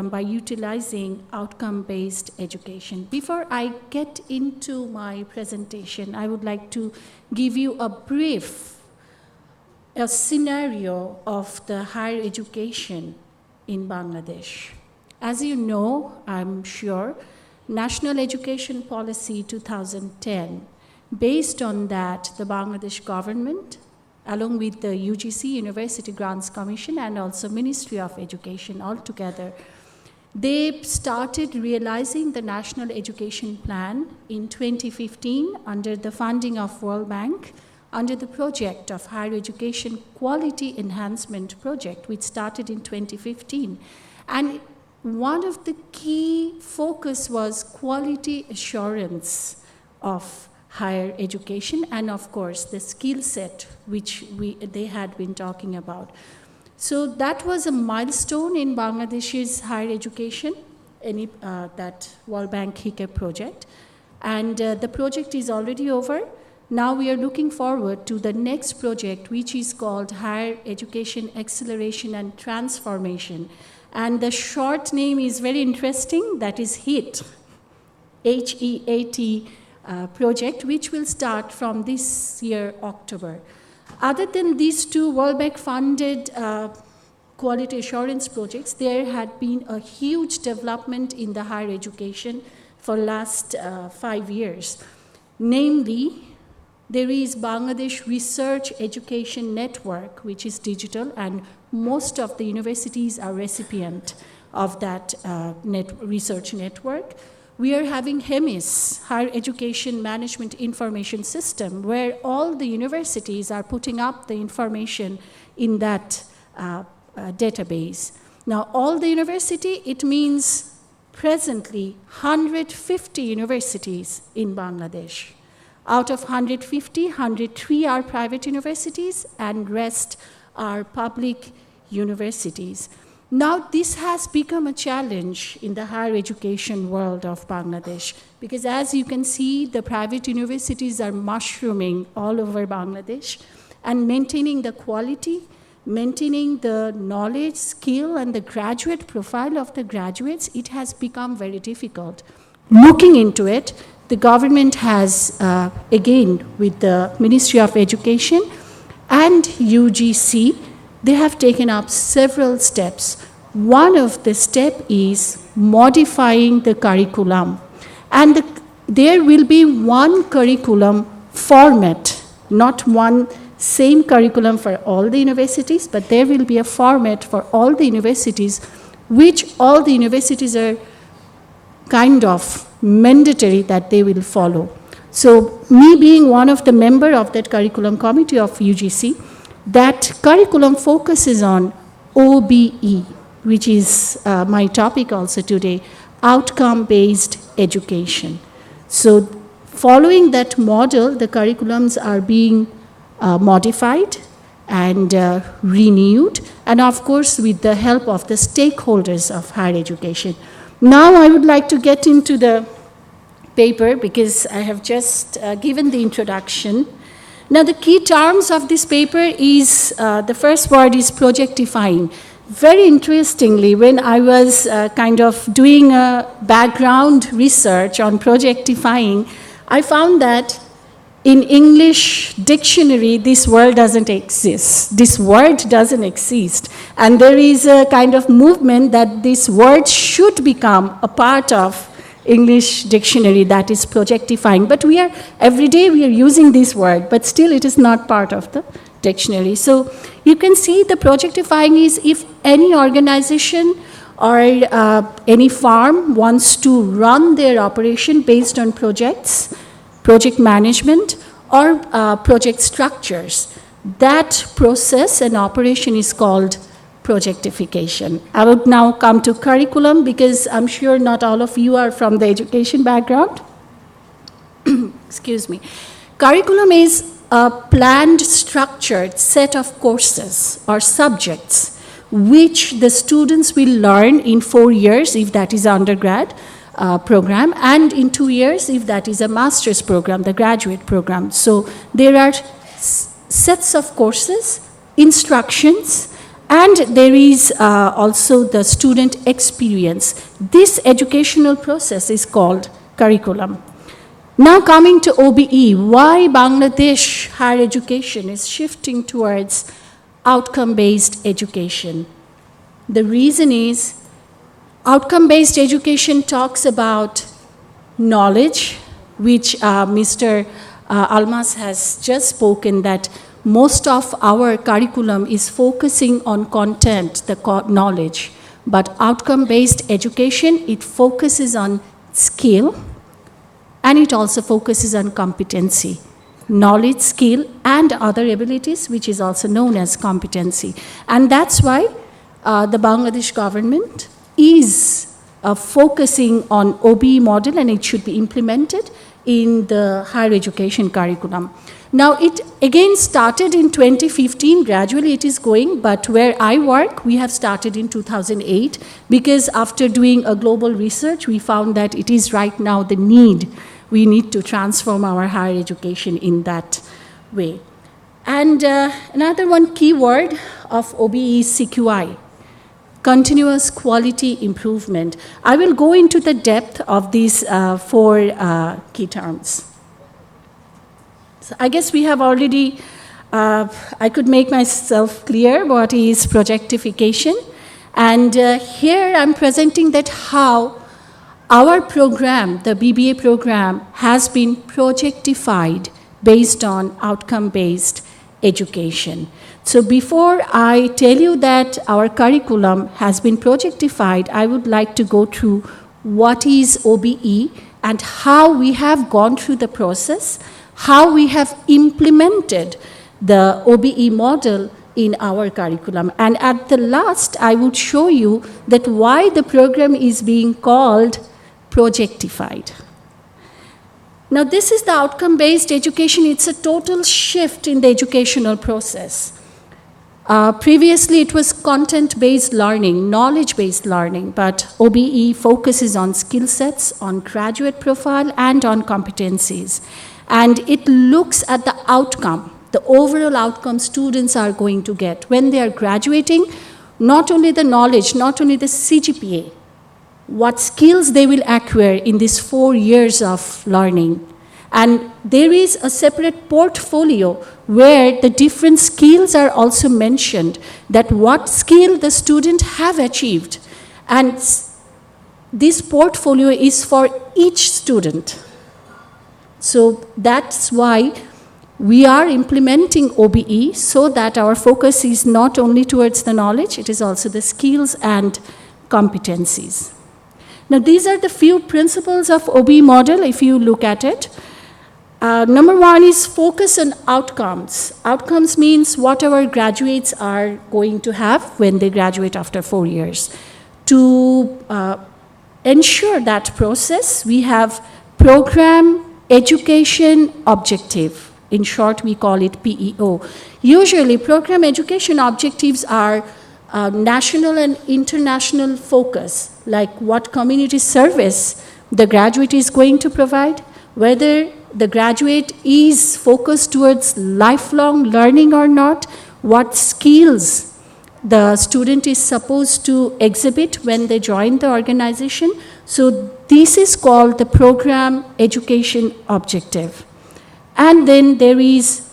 curriculum by utilizing outcome-based education. Before I get into my presentation, I would like to give you a scenario of the higher education in Bangladesh. As you know, I'm sure, National Education Policy 2010, based on that, the Bangladesh government, along with the UGC, University Grants Commission, and also Ministry of Education altogether, they started realizing the National Education Plan in 2015 under the funding of World Bank, under the project of Higher Education Quality Enhancement Project, which started in 2015. And one of the key focus was quality assurance of higher education, and of course the skill set which they had been talking about. So that was a milestone in Bangladesh's higher education, that World Bank HICAP project. And the project is already over. Now we are looking forward to the next project, which is called Higher Education Acceleration and Transformation. And the short name is very interesting, that is HEAT, H-E-A-T project, which will start from this year, October. Other than these two World Bank funded quality assurance projects, there had been a huge development in the higher education for last 5 years. Namely, there is Bangladesh Research Education Network, which is digital, and most of the universities are recipient of that research network. We are having HEMIS, Higher Education Management Information System, where all the universities are putting up the information in that database. Now, all the university, it means presently 150 universities in Bangladesh. Out of 150, 103 are private universities, and rest are public universities. Now, this has become a challenge in the higher education world of Bangladesh, because as you can see, the private universities are mushrooming all over Bangladesh, and maintaining the quality, maintaining the knowledge, skill, and the graduate profile of the graduates, it has become very difficult. Looking into it, the government has, again, with the Ministry of Education and UGC, they have taken up several steps. One of the steps is modifying the curriculum. And there will be one curriculum format, not one same curriculum for all the universities, but there will be a format for all the universities, which all the universities are kind of mandatory that they will follow. So me being one of the member of that curriculum committee of UGC, that curriculum focuses on OBE, which is my topic also today, outcome-based education. So following that model, the curriculums are being modified and renewed, and of course with the help of the stakeholders of higher education. Now I would like to get into the paper because I have just given the introduction. Now the key terms of this paper is, the first word is projectifying. Very interestingly, when I was kind of doing a background research on projectifying, I found that in English dictionary, this word doesn't exist. This word doesn't exist. And there is a kind of movement that this word should become a part of English dictionary, that is projectifying. But every day we are using this word, but still it is not part of the dictionary. So you can see the projectifying is if any organization or any firm wants to run their operation based on projects, project management, or project structures. That process and operation is called projectification. I would now come to curriculum because I'm sure not all of you are from the education background. Excuse me. Curriculum is a planned, structured set of courses or subjects which the students will learn in 4 years if that is undergrad program, and in 2 years if that is a master's program, the graduate program. So there are sets of courses, instructions, And there is also the student experience. This educational process is called curriculum. Now coming to OBE, why Bangladesh higher education is shifting towards outcome-based education. The reason is outcome-based education talks about knowledge, which Mr. Almas has just spoken, that most of our curriculum is focusing on content, the knowledge. But outcome-based education, it focuses on skill, and it also focuses on competency. Knowledge, skill, and other abilities, which is also known as competency. And that's why the Bangladesh government is focusing on OBE model, and it should be implemented in the higher education curriculum. Now, it again started in 2015, gradually it is going, but where I work, we have started in 2008, because after doing a global research, we found that it is right now the need. We need to transform our higher education in that way. And another one key word of OBE is CQI, continuous quality improvement. I will go into the depth of these four key terms. So I guess we have already, I could make myself clear what is projectification. And here I'm presenting that how our program, the BBA program, has been projectified based on outcome-based education. So before I tell you that our curriculum has been projectified, I would like to go through what is OBE and how we have gone through the process, how we have implemented the OBE model in our curriculum. And at the last, I would show you that why the program is being called projectified. Now, this is the outcome-based education. It's a total shift in the educational process. Previously, it was content-based learning, knowledge-based learning, but OBE focuses on skill sets, on graduate profile, and on competencies. And it looks at the outcome, the overall outcome students are going to get when they are graduating, not only the knowledge, not only the CGPA, what skills they will acquire in these 4 years of learning. And there is a separate portfolio where the different skills are also mentioned, that what skill the student have achieved. And this portfolio is for each student. So that's why we are implementing OBE, so that our focus is not only towards the knowledge, it is also the skills and competencies. Now, these are the few principles of OBE model, if you look at it. Number one is focus on outcomes. Outcomes means what our graduates are going to have when they graduate after 4 years. To ensure that process, we have program, education, objective. In short, we call it PEO. Usually, program education objectives are national and international focus, like what community service the graduate is going to provide, whether the graduate is focused towards lifelong learning or not, what skills the student is supposed to exhibit when they join the organization. So this is called the program education objective. And then there is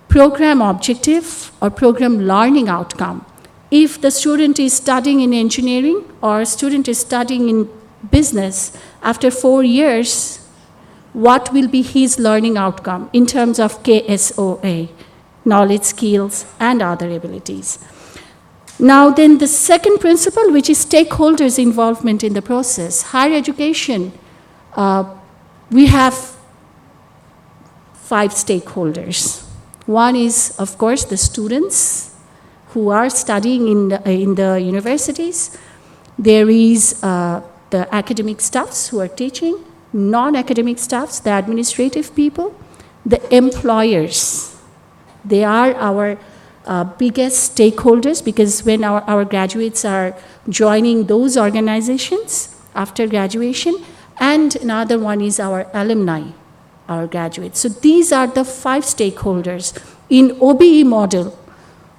program objective or program learning outcome. If the student is studying in engineering or a student is studying in business, after 4 years, what will be his learning outcome in terms of KSOA, knowledge, skills, and other abilities. Now then, the second principle, which is stakeholders' involvement in the process. Higher education, we have 5 stakeholders. One is, of course, the students who are studying in the universities. There is the academic staffs who are teaching, non-academic staffs, the administrative people, the employers. They are our biggest stakeholders, because when our graduates are joining those organizations after graduation, and another one is our alumni, our graduates. So these are the 5 stakeholders. In OBE model,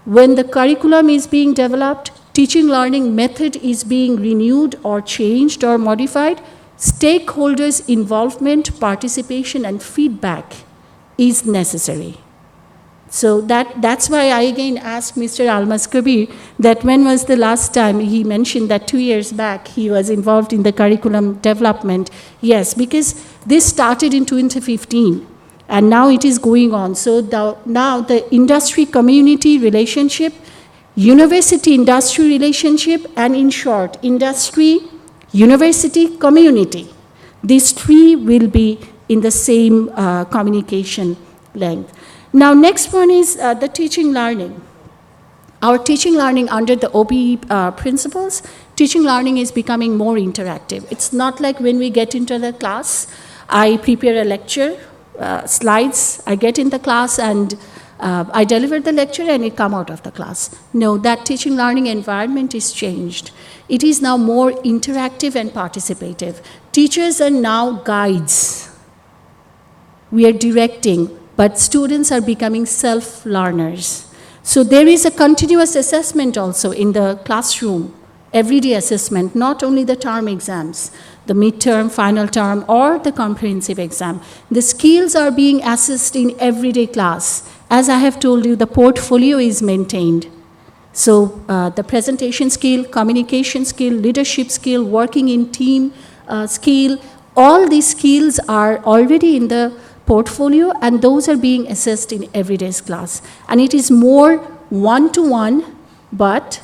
when the curriculum is being developed, teaching learning method is being renewed or changed or modified, stakeholders' involvement, participation, and feedback is necessary. So that's why I again asked Mr. Almas Kabir that when was the last time. He mentioned that 2 years back he was involved in the curriculum development. Yes, because this started in 2015 and now it is going on. So now the industry-community relationship, university-industry relationship, and in short, industry, university, community, these three will be in the same communication length. Now, next one is the teaching learning. Our teaching learning under the OBE principles, teaching learning is becoming more interactive. It's not like when we get into the class, I prepare a lecture, slides, I get in the class and I deliver the lecture and it come out of the class. No, that teaching learning environment is changed. It is now more interactive and participative. Teachers are now guides. We are directing, but students are becoming self-learners. So there is a continuous assessment also in the classroom, everyday assessment, not only the term exams, the midterm, final term, or the comprehensive exam. The skills are being assessed in everyday class. As I have told you, the portfolio is maintained. So the presentation skill, communication skill, leadership skill, working in team skill, all these skills are already in the portfolio, and those are being assessed in everyday's class. And it is more one-to-one, but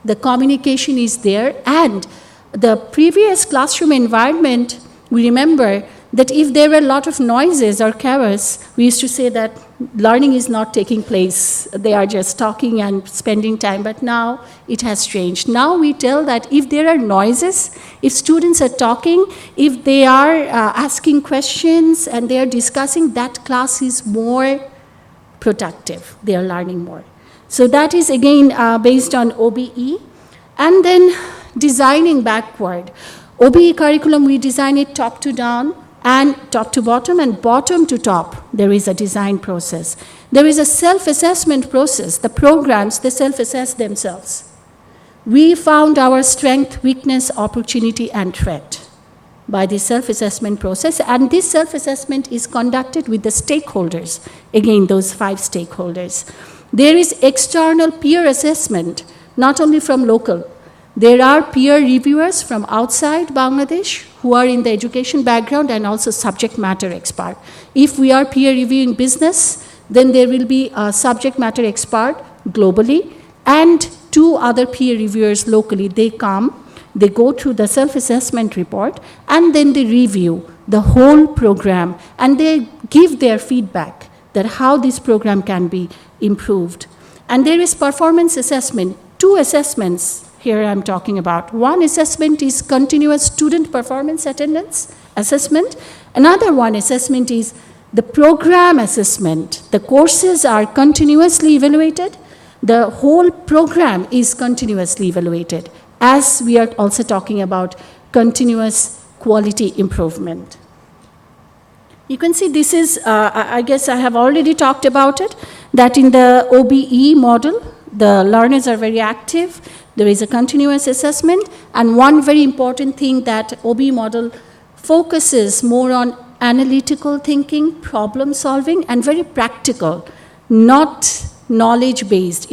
the communication is there. And the previous classroom environment, we remember that if there were a lot of noises or chaos, we used to say that learning is not taking place. They are just talking and spending time, but now it has changed. Now we tell that if there are noises, if students are talking, if they are asking questions and they are discussing, that class is more productive. They are learning more. So that is again based on OBE. And then designing backward. OBE curriculum, we design it top to down, and top to bottom and bottom to top. There is a design process. There is a self-assessment process. The programs, they self-assess themselves. We found our strength, weakness, opportunity, and threat by the self-assessment process, and this self-assessment is conducted with the stakeholders, again, those 5 stakeholders. There is external peer assessment, not only from local. There are peer reviewers from outside Bangladesh who are in the education background and also subject matter expert. If we are peer reviewing business, then there will be a subject matter expert globally and 2 other peer reviewers locally. They come, they go through the self-assessment report, and then they review the whole program, and they give their feedback that how this program can be improved. And there is performance assessment, 2 assessments here I'm talking about. One assessment is continuous student performance attendance assessment. Another one assessment is the program assessment. The courses are continuously evaluated. The whole program is continuously evaluated, as we are also talking about continuous quality improvement. You can see this is, I guess I have already talked about it, that in the OBE model, the learners are very active. There is a continuous assessment, and one very important thing that OBE model focuses more on analytical thinking, problem solving, and very practical, not knowledge-based.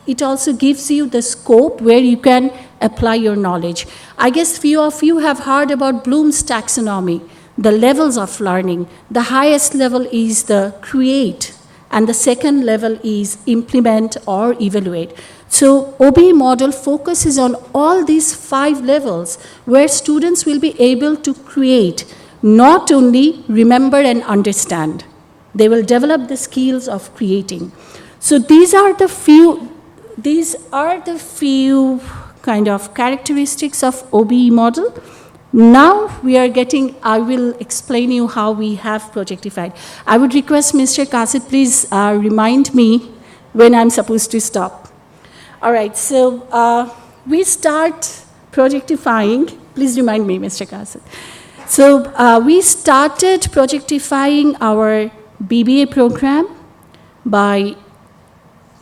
It also gives you the scope where you can apply your knowledge. I guess few of you have heard about Bloom's taxonomy, the levels of learning. The highest level is the create, and the second level is implement or evaluate. So OBE model focuses on all these 5 levels where students will be able to create, not only remember and understand. They will develop the skills of creating. So these are the few kind of characteristics of OBE model. Now we are getting, I will explain you how we have projectified. I would request Mr. Kasit, please remind me when I'm supposed to stop. All right, so we start projectifying. Please remind me, Mr. Kasit. So we started projectifying our BBA program by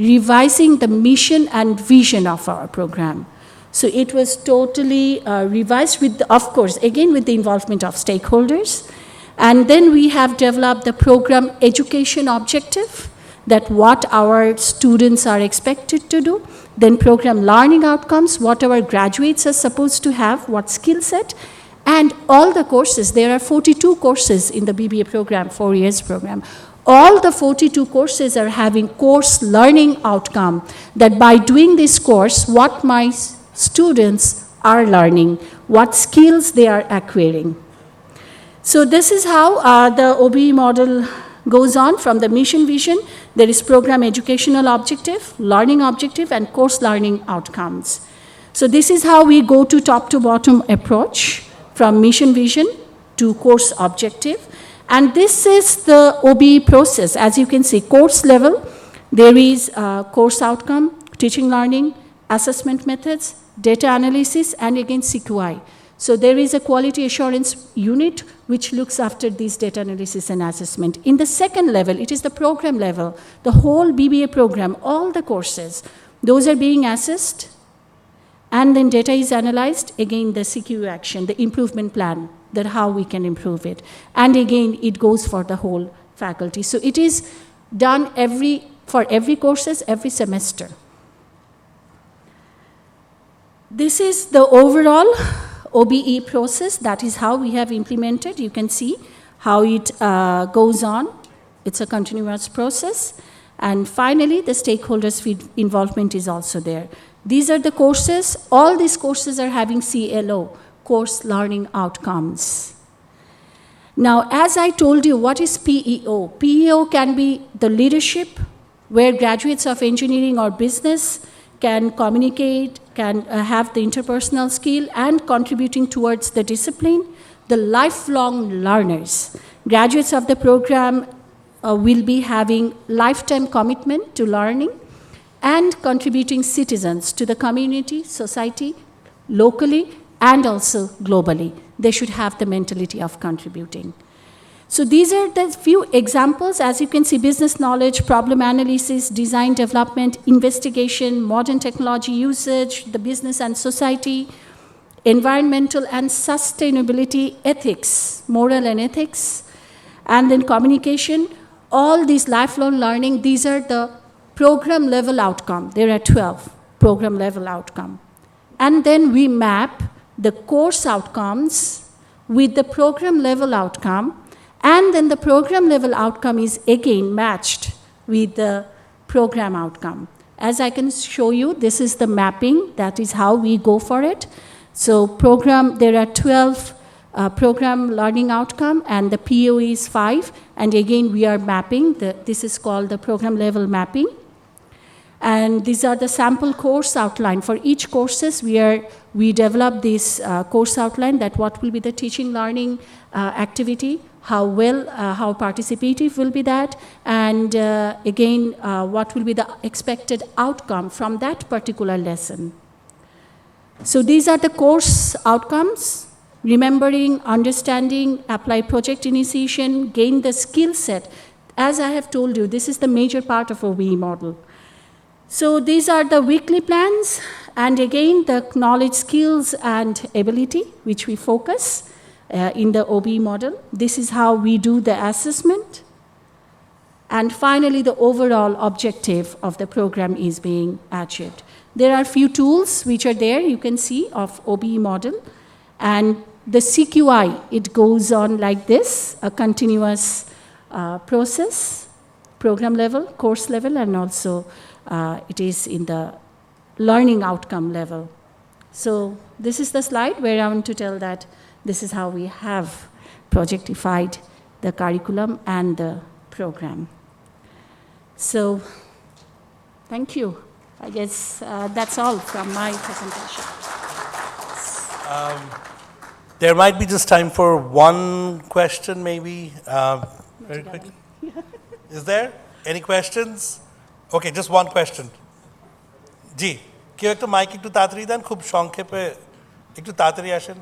revising the mission and vision of our program. So it was totally revised with, of course, again with the involvement of stakeholders. And then we have developed the program education objective, that what our students are expected to do. Then program learning outcomes, what our graduates are supposed to have, what skill set. And all the courses, there are 42 courses in the BBA program, 4 years program. All the 42 courses are having course learning outcome, that by doing this course, what my students are learning, what skills they are acquiring. So this is how the OBE model goes on from the mission vision. There is program educational objective, learning objective, and course learning outcomes. So this is how we go to top to bottom approach from mission vision to course objective. And this is the OBE process. As you can see, course level, there is course outcome, teaching learning, assessment methods, data analysis, and again CQI. So there is a quality assurance unit which looks after this data analysis and assessment. In the second level, it is the program level, the whole BBA program, all the courses, those are being assessed, and then data is analyzed, again the CQ action, the improvement plan, that how we can improve it. And again, it goes for the whole faculty. So it is done for every courses, every semester. This is the overall OBE process. That is how we have implemented. You can see how it goes on. It's a continuous process. And finally, the stakeholders' involvement is also there. These are the courses. All these courses are having CLO, course learning outcomes. Now, as I told you, what is PEO? PEO can be the leadership, where graduates of engineering or business can communicate, can have the interpersonal skill, and contributing towards the discipline. The lifelong learners. Graduates of the program will be having lifetime commitment to learning and contributing citizens to the community, society, locally, and also globally. They should have the mentality of contributing. So these are the few examples. As you can see, business knowledge, problem analysis, design development, investigation, modern technology usage, the business and society, environmental and sustainability, ethics, moral and ethics, and then communication. All these lifelong learning, these are the program level outcome. There are 12 program level outcome. And then we map the course outcomes with the program level outcome. And then the program level outcome is again matched with the program outcome. As I can show you, this is the mapping. That is how we go for it. So there are 12 program learning outcome, and the PO is 5. And again, we are mapping. This is called the program level mapping. And these are the sample course outline. For each courses, we develop this course outline, that what will be the teaching learning activity, how participative will be that, and again, what will be the expected outcome from that particular lesson. So these are the course outcomes: remembering, understanding, apply project initiation, gain the skill set. As I have told you, this is the major part of OBE model. So these are the weekly plans, and again, the knowledge, skills, and ability, which we focus in the OBE model. This is how we do the assessment. And finally, the overall objective of the program is being achieved. There are few tools which are there, you can see, of OBE model. And the CQI, it goes on like this, a continuous process, program level, course level, and also it is in the learning outcome level. So this is the slide where I want to tell that this is how we have projectified the curriculum and the program. So thank you. I guess that's all from my presentation. There might be just time for one question, maybe, very quickly. Is there any questions? Okay, just one question. জি, কেউ একটা mic একটু তাড়াতাড়ি দেন, খুব সংক্ষেপে একটু তাড়াতাড়ি আসেন।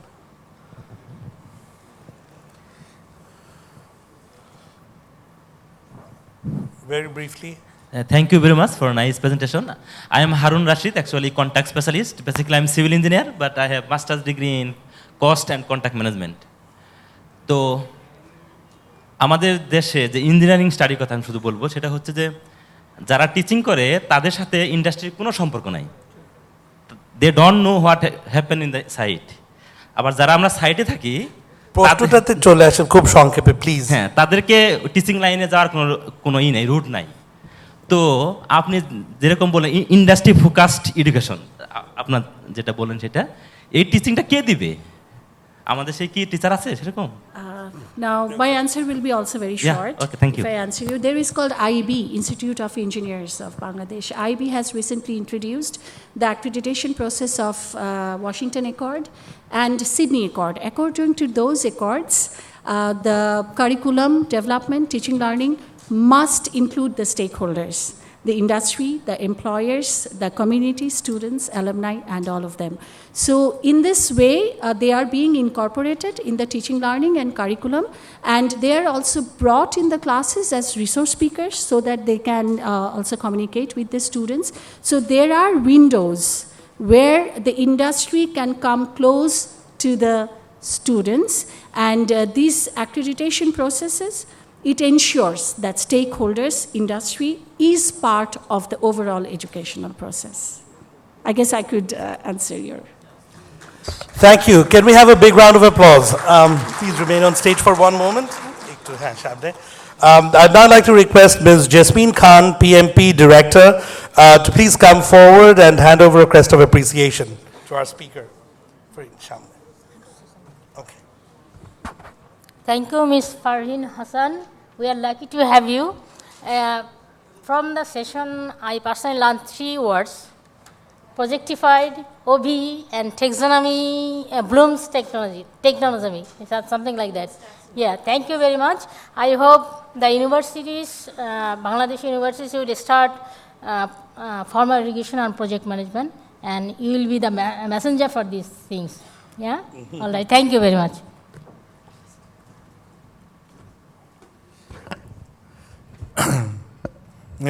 Very briefly. Thank you very much for a nice presentation. I am Harun Rashid, actually contact specialist. Basically, I'm civil engineer, but I have master's degree in cost and contact management. তো আমাদের দেশে যে engineering স্টাডির কথা আমি শুধু বলবো সেটা হচ্ছে যে যারা টিচিং করে তাদের সাথে ইন্ডাস্ট্রির কোনো সম্পর্ক নাই। They don't know what happen in the site. আবার যারা আমরা সাইটে থাকি প্রশ্নটাতে চলে আসেন খুব সংক্ষেপে প্লিজ। হ্যাঁ, তাদেরকে টিচিং লাইনে যাওয়ার কোনো ই নেই, রুট নাই। তো আপনি যেরকম বলেন ইন্ডাস্ট্রি ফোকাসড এডুকেশন, আপনার যেটা বলেন সেটা, এই টিচিংটা কে দিবে? আমাদের সেই কি টিচার আছে সেরকম? Now, my answer will be also very Yeah, short. okay, thank you. If I answer you, there is called IB, Institute of Engineers of Bangladesh. IB has recently introduced the accreditation process of Washington Accord and Sydney Accord. According to those accords, the curriculum development, teaching, learning must include the stakeholders, the industry, the employers, the community, students, alumni, and all of them. So in this way, they are being incorporated in the teaching, learning, and curriculum, and they are also brought in the classes as resource speakers so that they can also communicate with the students. So there are windows where the industry can come close to the students, and these accreditation processes, it ensures that stakeholders, industry, is part of the overall educational process. I guess I could answer your. Thank you. Can we have a big round of applause? Please remain on stage for one moment. I'd now like to request Ms. Jasmine Khan, PMP Director, to please come forward and hand over a crest of appreciation to our speaker. Okay. Thank you, Ms. Farhin Hassan. We are lucky to have you. From the session, I personally learned 3 words: projectified, OBE, and taxonomy, Bloom's taxonomy, something like that. Yeah, thank you very much. I hope the universities, Bangladesh universities, will start formal education on project management, and you will be the messenger for these things. Yeah? All right, thank you very much.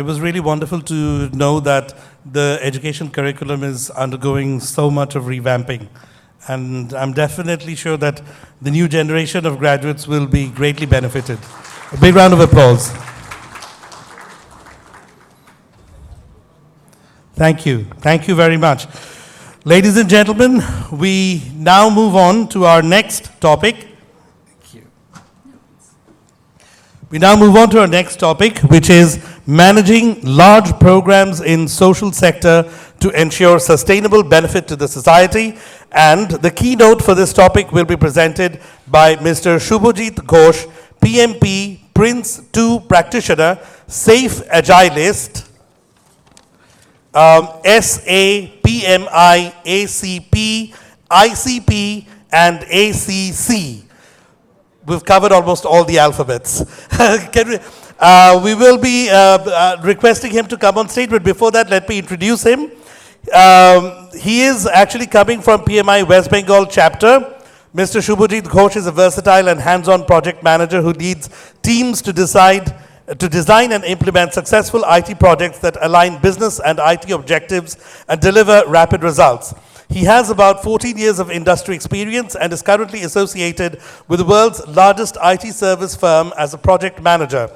It was really wonderful to know that the education curriculum is undergoing so much of revamping. And I'm definitely sure that the new generation of graduates will be greatly benefited. A big round of applause. Thank you. Thank you very much. Ladies and gentlemen, we now move on to our next topic. We now move on to our next topic, which is managing large programs in social sector to ensure sustainable benefit to the society. And the keynote for this topic will be presented by Mr. Shubhajit Ghosh, PMP, Prince 2 practitioner, Safe Agilist, SA, PMI, ACP, ICP, and ACC. We've covered almost all the alphabets. We will be requesting him to come on stage, but before that, let me introduce him. He is actually coming from PMI West Bengal chapter. Mr. Shubhajit Ghosh is a versatile and hands-on project manager who leads teams to design and implement successful IT projects that align business and IT objectives and deliver rapid results. He has about 14 years of industry experience and is currently associated with the world's largest IT service firm as a project manager.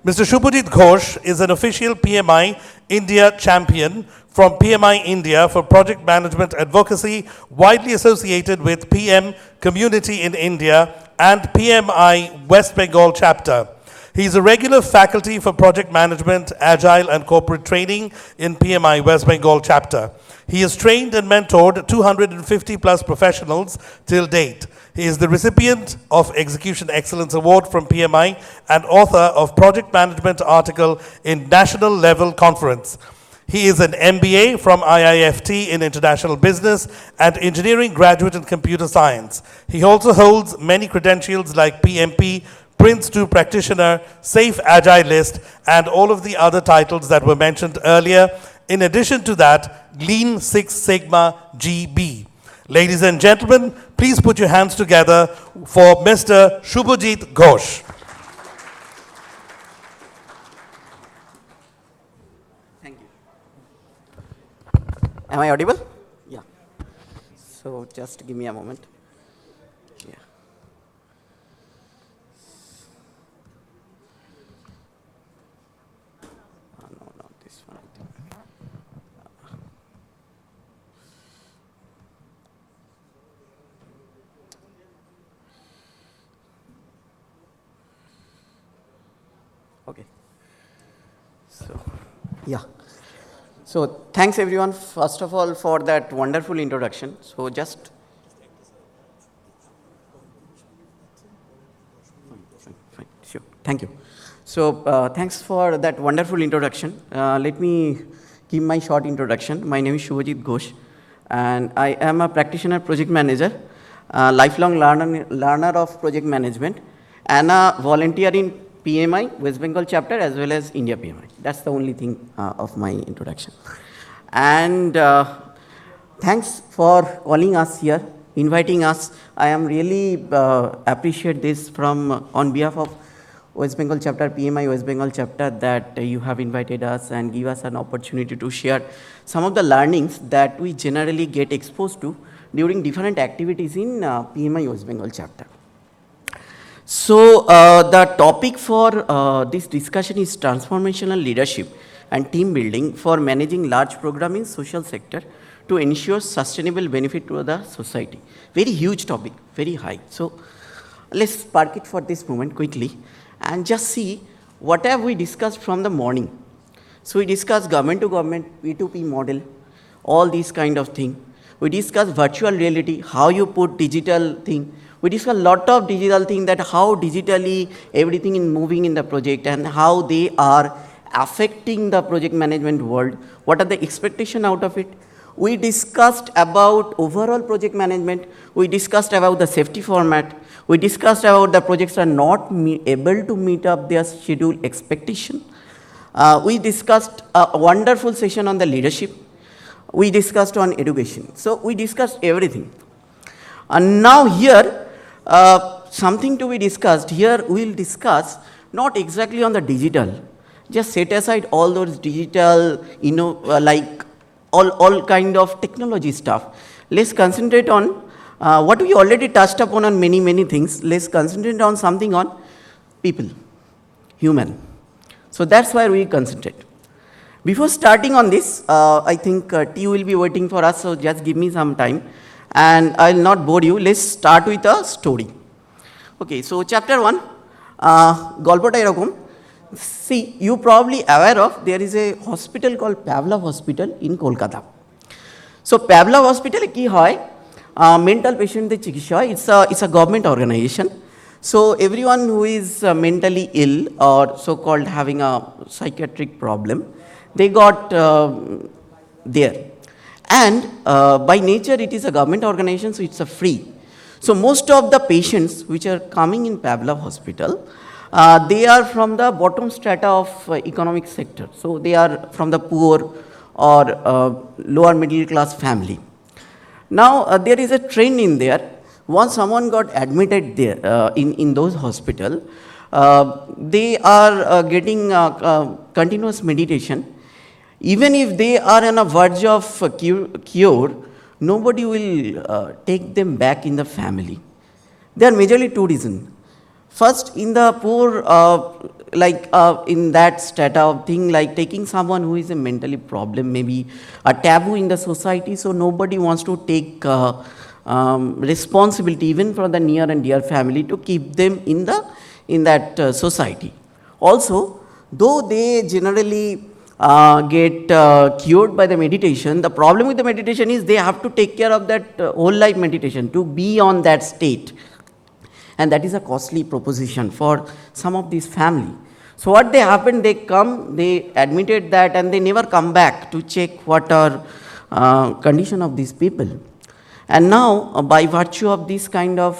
Mr. Shubhajit Ghosh is an official PMI India champion from PMI India for project management advocacy, widely associated with PM Community in India and PMI West Bengal chapter. He is a regular faculty for project management, agile and corporate training in PMI West Bengal chapter. He has trained and mentored 250 plus professionals till date. He is the recipient of Execution Excellence Award from PMI and author of Project Management article in National Level Conference. He is an MBA from IIFT in International Business and Engineering graduate in Computer Science. He also holds many credentials like PMP, Prince 2 practitioner, Safe Agilist, and all of the other titles that were mentioned earlier. In addition to that, Lean Six Sigma GB. Ladies and gentlemen, please put your hands together for Mr. Shubhajit Ghosh. Am I audible? Yeah. So just give me a moment. Yeah. No, not this one. I think. Okay. So, yeah. So thanks everyone, first of all, for that wonderful introduction. So just fine, sure. Thank you. So thanks for that wonderful introduction. Let me give my short introduction. My name is Shubhajit Ghosh, and I am a practitioner project manager, lifelong learner of project management, and a volunteer in PMI, West Bengal chapter, as well as India PMI. That's the only thing of my introduction. And thanks for calling us here, inviting us. I am really appreciate this from on behalf of West Bengal chapter, PMI West Bengal chapter, that you have invited us and give us an opportunity to share some of the learnings that we generally get exposed to during different activities in PMI West Bengal chapter. So the topic for this discussion is transformational leadership and team building for managing large program in social sector to ensure sustainable benefit to the society. Very huge topic, very high. So let's park it for this moment quickly and just see what have we discussed from the morning. So we discussed government to government, P2P model, all these kind of thing. We discussed virtual reality, how you put digital thing. We discussed a lot of digital thing, that how digitally everything is moving in the project and how they are affecting the project management world. What are the expectation out of it? We discussed about overall project management. We discussed about the safety format. We discussed about the projects are not able to meet up their schedule expectation. We discussed a wonderful session on the leadership. We discussed on education. So we discussed everything. And now here, something to be discussed. Here we will discuss not exactly on the digital. Just set aside all those digital, like all kind of technology stuff. Let's concentrate on what we already touched upon many things. Let's concentrate on something on people, human. So that's where we concentrate. Before starting on this, I think tea will be waiting for us, so just give me some time. And I will not bore you. Let's start with a story. Okay, so chapter 1, গল্পটা এরকম. See, you probably aware of, there is a hospital called Pavlov Hospital in Kolkata. So Pavlov Hospital কি হয়, mental patientদের চিকিৎসা হয়. It's a government organization. So everyone who is mentally ill or so-called having a psychiatric problem, they got there. And by nature, it is a government organization, so it's a free. So most of the patients which are coming in Pavlov Hospital, they are from the bottom strata of economic sector. So they are from the poor or lower middle class family. Now there is a trend in there. Once someone got admitted there in those hospital, they are getting continuous meditation. Even if they are on a verge of cure, nobody will take them back in the family. There are majorly two reasons. First, in the poor, in that strata of thing, like taking someone who is a mentally problem, maybe a taboo in the society, so nobody wants to take responsibility even for the near and dear family to keep them in that society. Also, though they generally get cured by the meditation, the problem with the meditation is they have to take care of that whole life meditation to be on that state. And that is a costly proposition for some of these family. So what they happen, they come, they admitted that, and they never come back to check what are condition of these people. And now, by virtue of this kind of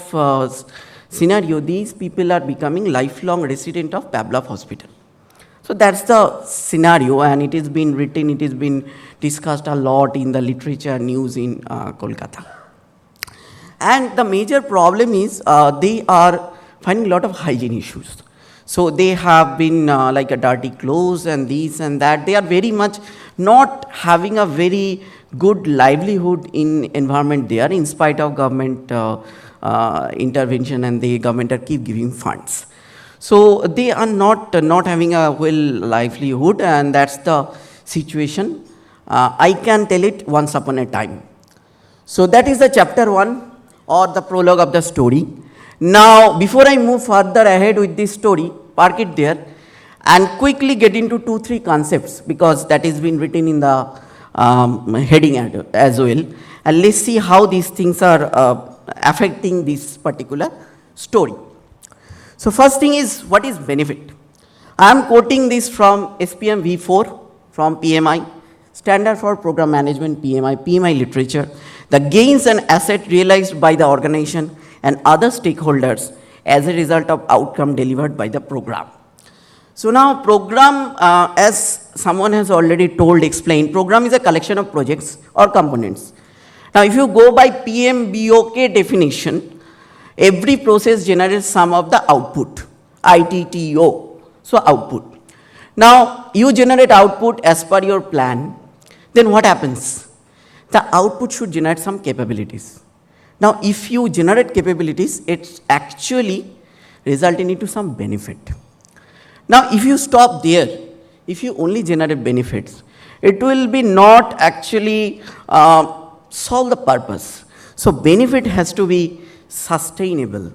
scenario, these people are becoming lifelong resident of Pavlov Hospital. So that's the scenario, and it has been written, it has been discussed a lot in the literature news in Kolkata. And the major problem is they are finding a lot of hygiene issues. So they have been like a dirty clothes and this and that. They are very much not having a very good livelihood in environment there in spite of government intervention, and the government are keep giving funds. So they are not having a well livelihood, and that's the situation. I can tell it once upon a time. So that is the chapter 1 or the prologue of the story. Now, before I move further ahead with this story, park it there and quickly get into 2-3 concepts, because that has been written in the heading as well. And let's see how these things are affecting this particular story. So first thing is, what is benefit? I am quoting this from SPM V4 from PMI, Standard for Program Management, PMI literature. The gains and asset realized by the organization and other stakeholders as a result of outcome delivered by the program. So now program, as someone has already told, explained, program is a collection of projects or components. Now if you go by PMBOK definition, every process generates some of the output, ITTO, so output. Now you generate output as per your plan, then what happens? The output should generate some capabilities. Now if you generate capabilities, it's actually resulting into some benefit. Now if you stop there, if you only generate benefits, it will be not actually solve the purpose. So benefit has to be sustainable.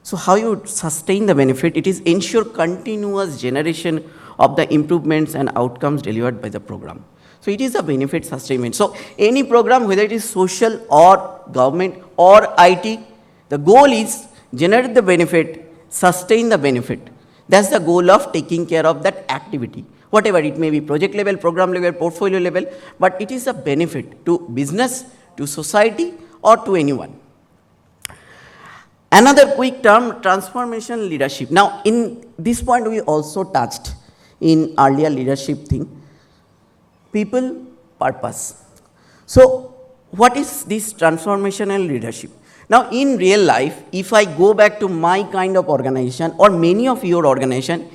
So how you sustain the benefit? It is ensure continuous generation of the improvements and outcomes delivered by the program. So it is a benefit sustainment. So any program, whether it is social or government or IT, the goal is generate the benefit, sustain the benefit. That's the goal of taking care of that activity. Whatever it may be, project level, program level, portfolio level, but it is a benefit to business, to society, or to anyone. Another quick term, transformation leadership. Now in this point we also touched in earlier leadership thing. People, purpose. So what is this transformational leadership? Now in real life, if I go back to my kind of organization or many of your organization,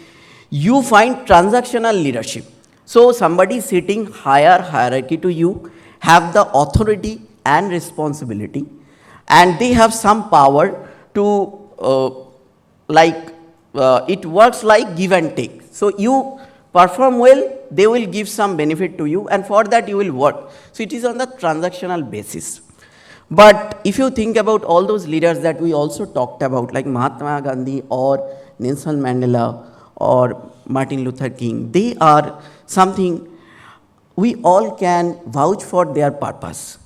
you find transactional leadership. So somebody sitting higher hierarchy to you have the authority and responsibility, and they have some power to it works like give and take. So you perform well, they will give some benefit to you, and for that you will work. So it is on the transactional basis. But if you think about all those leaders that we also talked about, like Mahatma Gandhi or Nelson Mandela or Martin Luther King, they are something we all can vouch for their purpose.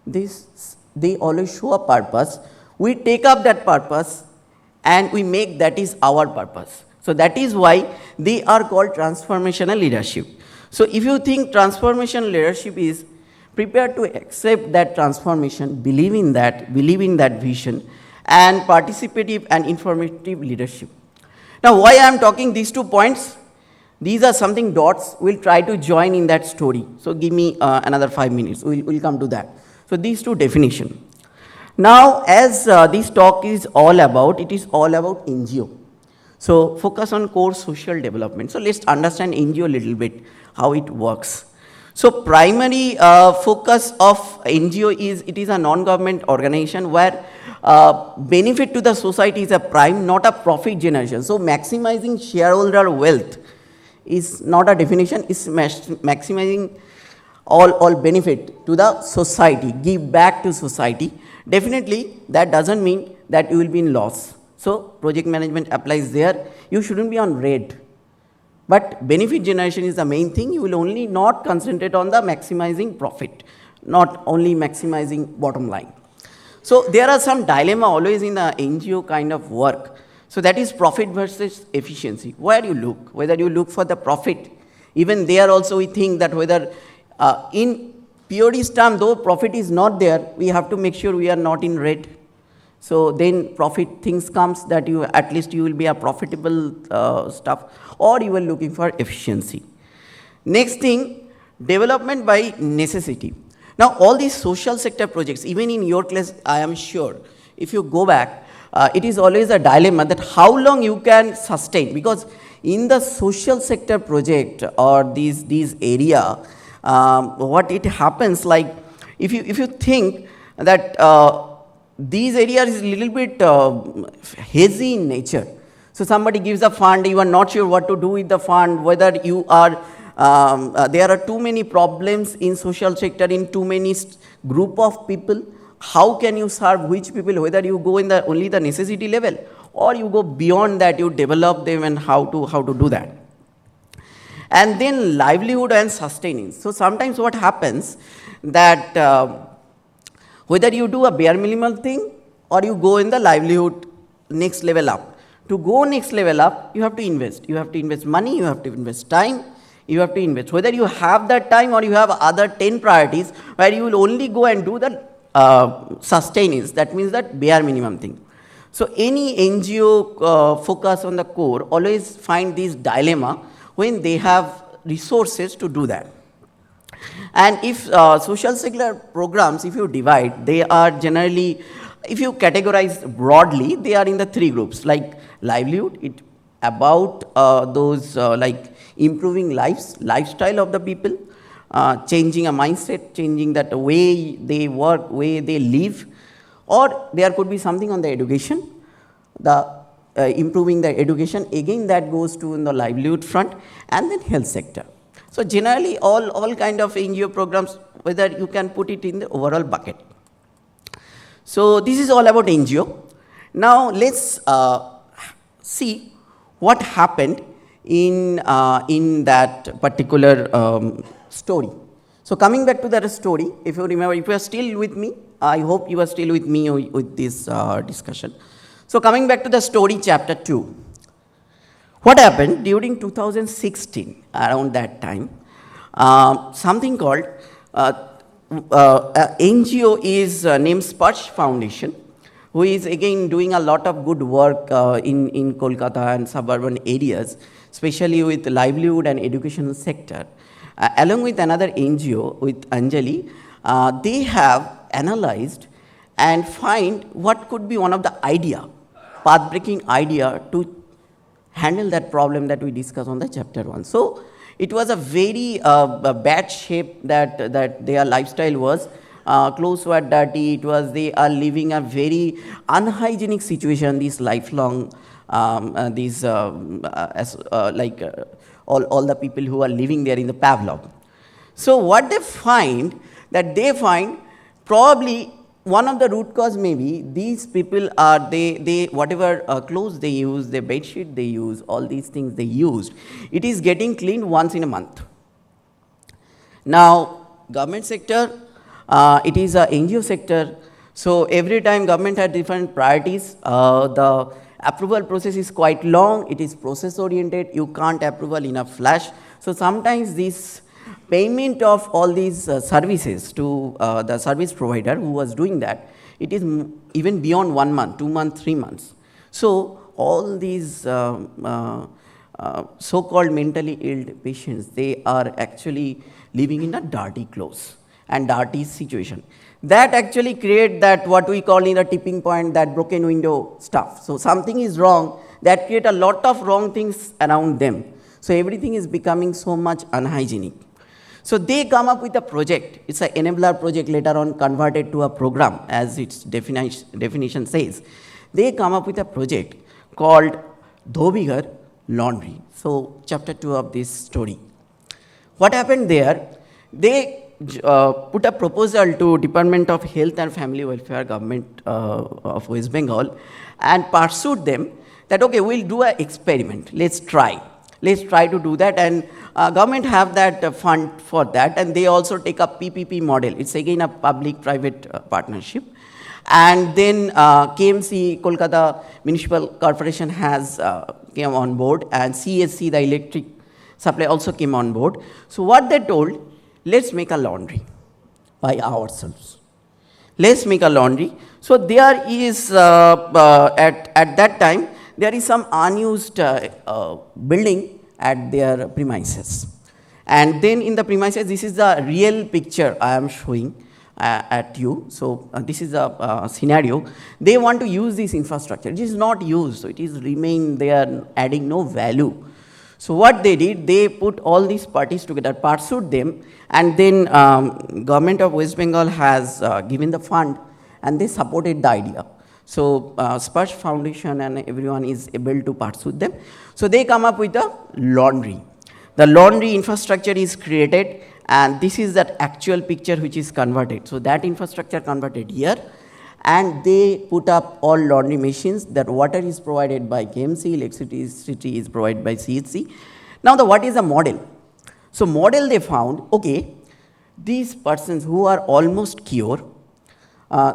They always show a purpose. We take up that purpose and we make that is our purpose. So that is why they are called transformational leadership. So if you think transformational leadership is prepared to accept that transformation, believe in that vision, and participative and informative leadership. Now why I am talking these 2 points? These are something dots we'll try to join in that story. So give me another 5 minutes, we'll come to that. So these 2 definitions. Now as this talk is all about, it is all about NGO. So focus on core social development. So let's understand NGO a little bit, how it works. So primary focus of NGO is, it is a non-government organization where benefit to the society is a prime, not a profit generation. So maximizing shareholder wealth is not a definition, it's maximizing all benefit to the society, give back to society. Definitely that doesn't mean that you will be in loss. So project management applies there. You shouldn't be on red. But benefit generation is the main thing. You will only not concentrate on the maximizing profit, not only maximizing bottom line. So there are some dilemma always in the NGO kind of work. So that is profit versus efficiency. Where you look, whether you look for the profit, even there also we think that whether in POD's term, though profit is not there, we have to make sure we are not in red. So then profit things comes that you at least you will be a profitable stuff, or you are looking for efficiency. Next thing, development by necessity. Now all these social sector projects, even in your class, I am sure, if you go back, it is always a dilemma that how long you can sustain, because in the social sector project or these area, what it happens like if you think that these areas is a little bit hazy in nature. So somebody gives a fund, you are not sure what to do with the fund, whether you are, there are too many problems in social sector, in too many group of people. How can you serve which people, whether you go in the only the necessity level, or you go beyond that, you develop them, and how to do that. And then livelihood and sustaining. So sometimes what happens that whether you do a bare minimum thing or you go in the livelihood next level up. To go next level up, you have to invest. You have to invest money, you have to invest time, you have to invest. Whether you have that time or you have other 10 priorities where you will only go and do the sustenance, that means that bare minimum thing. So any NGO focus on the core always find this dilemma when they have resources to do that. And if social sector programs, if you divide, they are generally, if you categorize broadly, they are in the 3 groups, like livelihood, it about those like improving lifestyle of the people, changing a mindset, changing that way they work, way they live, or there could be something on the education, the improving the education, again that goes to in the livelihood front, and then health sector. So generally all kind of NGO programs, whether you can put it in the overall bucket. So this is all about NGO. Now let's see what happened in that particular story. So coming back to that story, if you remember, if you are still with me, I hope you are still with me with this discussion. So coming back to the story, chapter 2. What happened during 2016, around that time, something called NGO is named Sparsh Foundation, who is again doing a lot of good work in Kolkata and suburban areas, especially with livelihood and education sector. Along with another NGO, with Anjali, they have analyzed and find what could be one of the idea, path-breaking idea to handle that problem that we discussed on the chapter 1. So it was a very bad shape that their lifestyle was. Clothes were dirty. It was, they are living a very unhygienic situation. These lifelong, these like all the people who are living there in the Pavlov. So what they find, that they find probably one of the root cause may be these people are, they whatever clothes they use, their bed sheet they use, all these things they used, it is getting cleaned once in a month. Now government sector, it is a NGO sector, so every time government had different priorities. The approval process is quite long, it is process oriented, you can't approval in a flash. So sometimes this payment of all these services to the service provider who was doing that, it is even beyond 1 month, 2 months, 3 months. So all these so-called mentally ill patients, they are actually living in a dirty clothes and dirty situation. That actually create that what we call in a tipping point, that broken window stuff. So something is wrong, that create a lot of wrong things around them. So everything is becoming so much unhygienic. So they come up with a project. It's an enabler project, later on converted to a program, as its definition says. They come up with a project called Dhobighar Laundry. So chapter 2 of this story. What happened there? They put a proposal to Department of Health and Family Welfare, government of West Bengal, and pursued them that, okay, we'll do an experiment. Let's try to do that, and government have that fund for that, and they also take a PPP model. It's again a public-private partnership. And then KMC, Kolkata Municipal Corporation has came on board, and CSC, the electric supply, also came on board. So what they told, let's make a laundry by ourselves. Let's make a laundry. So there is, at that time, there is some unused building at their premises. And then in the premises, this is the real picture I am showing at you. So this is a scenario. They want to use this infrastructure. It is not used, so it is remain there, adding no value. So what they did, they put all these parties together, pursued them, and then government of West Bengal has given the fund, and they supported the idea. So Sparsh Foundation and everyone is able to pursue them. So they come up with a laundry. The laundry infrastructure is created, and this is that actual picture which is converted. So that infrastructure converted here, and they put up all laundry machines. That water is provided by KMC, electricity is provided by CHC. Now what is the model? So model they found, okay, these persons who are almost cured,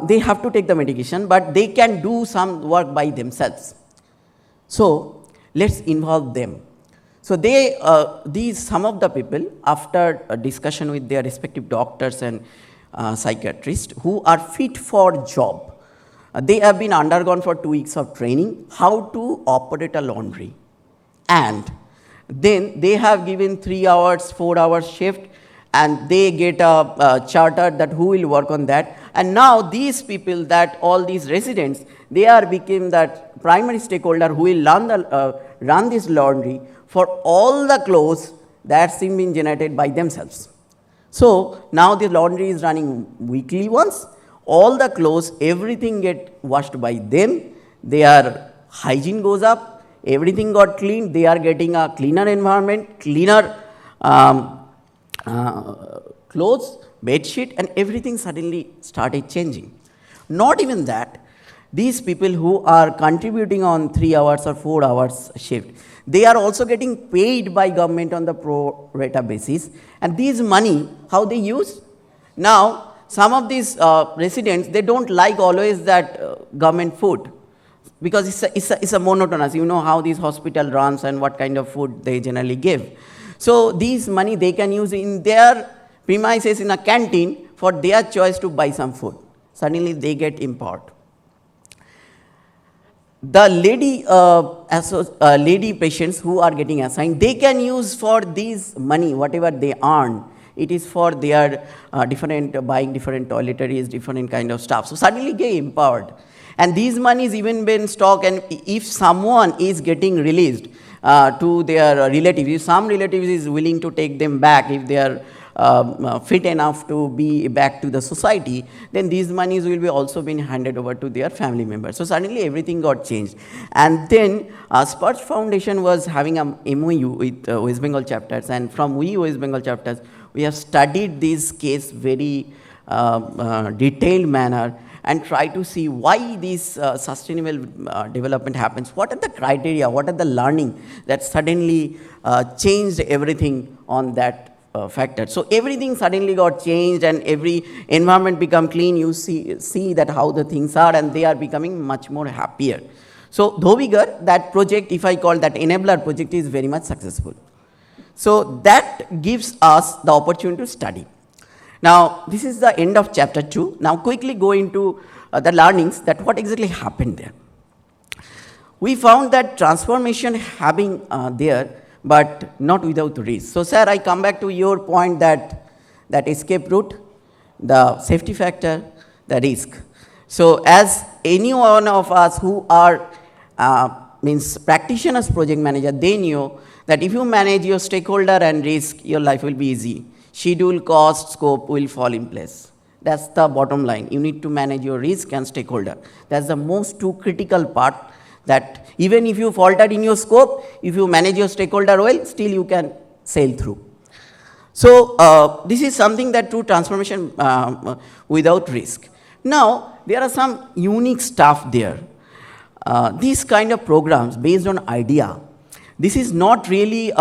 they have to take the medication, but they can do some work by themselves. So let's involve them. So they, some of the people, after a discussion with their respective doctors and psychiatrists who are fit for job, they have been undergone for 2 weeks of training how to operate a laundry, and then they have given 3 hours, 4 hours shift, and they get a charter that who will work on that. And now these people, that all these residents, they are became that primary stakeholder who will run this laundry for all the clothes that's been generated by themselves. So now the laundry is running weekly once, all the clothes, everything get washed by them, their hygiene goes up, everything got cleaned, they are getting a cleaner environment, cleaner clothes, bed sheet, and everything suddenly started changing. Not even that, these people who are contributing on 3 hours or 4 hours shift, they are also getting paid by government on the pro rata basis. And these money, how they use? Now, some of these residents, they don't like always that government food, because it's a monotonous. You know how this hospital runs and what kind of food they generally give. So these money they can use in their premises in a canteen for their choice to buy some food. Suddenly they get empowered. The lady patients who are getting assigned, they can use for these money, whatever they earn, it is for their buying different toiletries, different kind of stuff. So suddenly get empowered. And these monies even been stock, and if someone is getting released to their relatives, if some relatives is willing to take them back, if they are fit enough to be back to the society, then these monies will be also been handed over to their family members. So suddenly everything got changed. And then Sparsh Foundation was having a MOU with West Bengal chapters, and from West Bengal chapters, we have studied this case very detailed manner and try to see why this sustainable development happens. What are the criteria, what are the learning that suddenly changed everything on that factor. So everything suddenly got changed, and every environment become clean. You see that how the things are, and they are becoming much more happier. So Dhobigar, that project, if I call that enabler project, is very much successful. So that gives us the opportunity to study. Now this is the end of chapter 2. Now quickly go into the learnings, that what exactly happened there. We found that transformation having there, but not without risk. So sir, I come back to your point that escape route, the safety factor, the risk. So as any one of us who are practitioners project manager, they knew that if you manage your stakeholder and risk, your life will be easy. Schedule, cost, scope will fall in place. That's the bottom line. You need to manage your risk and stakeholder. That's the most two critical part, that even if you falter in your scope, if you manage your stakeholder well, still you can sail through. So this is something that true transformation without risk. Now, there are some unique stuff there. These kind of programs based on idea, this is not really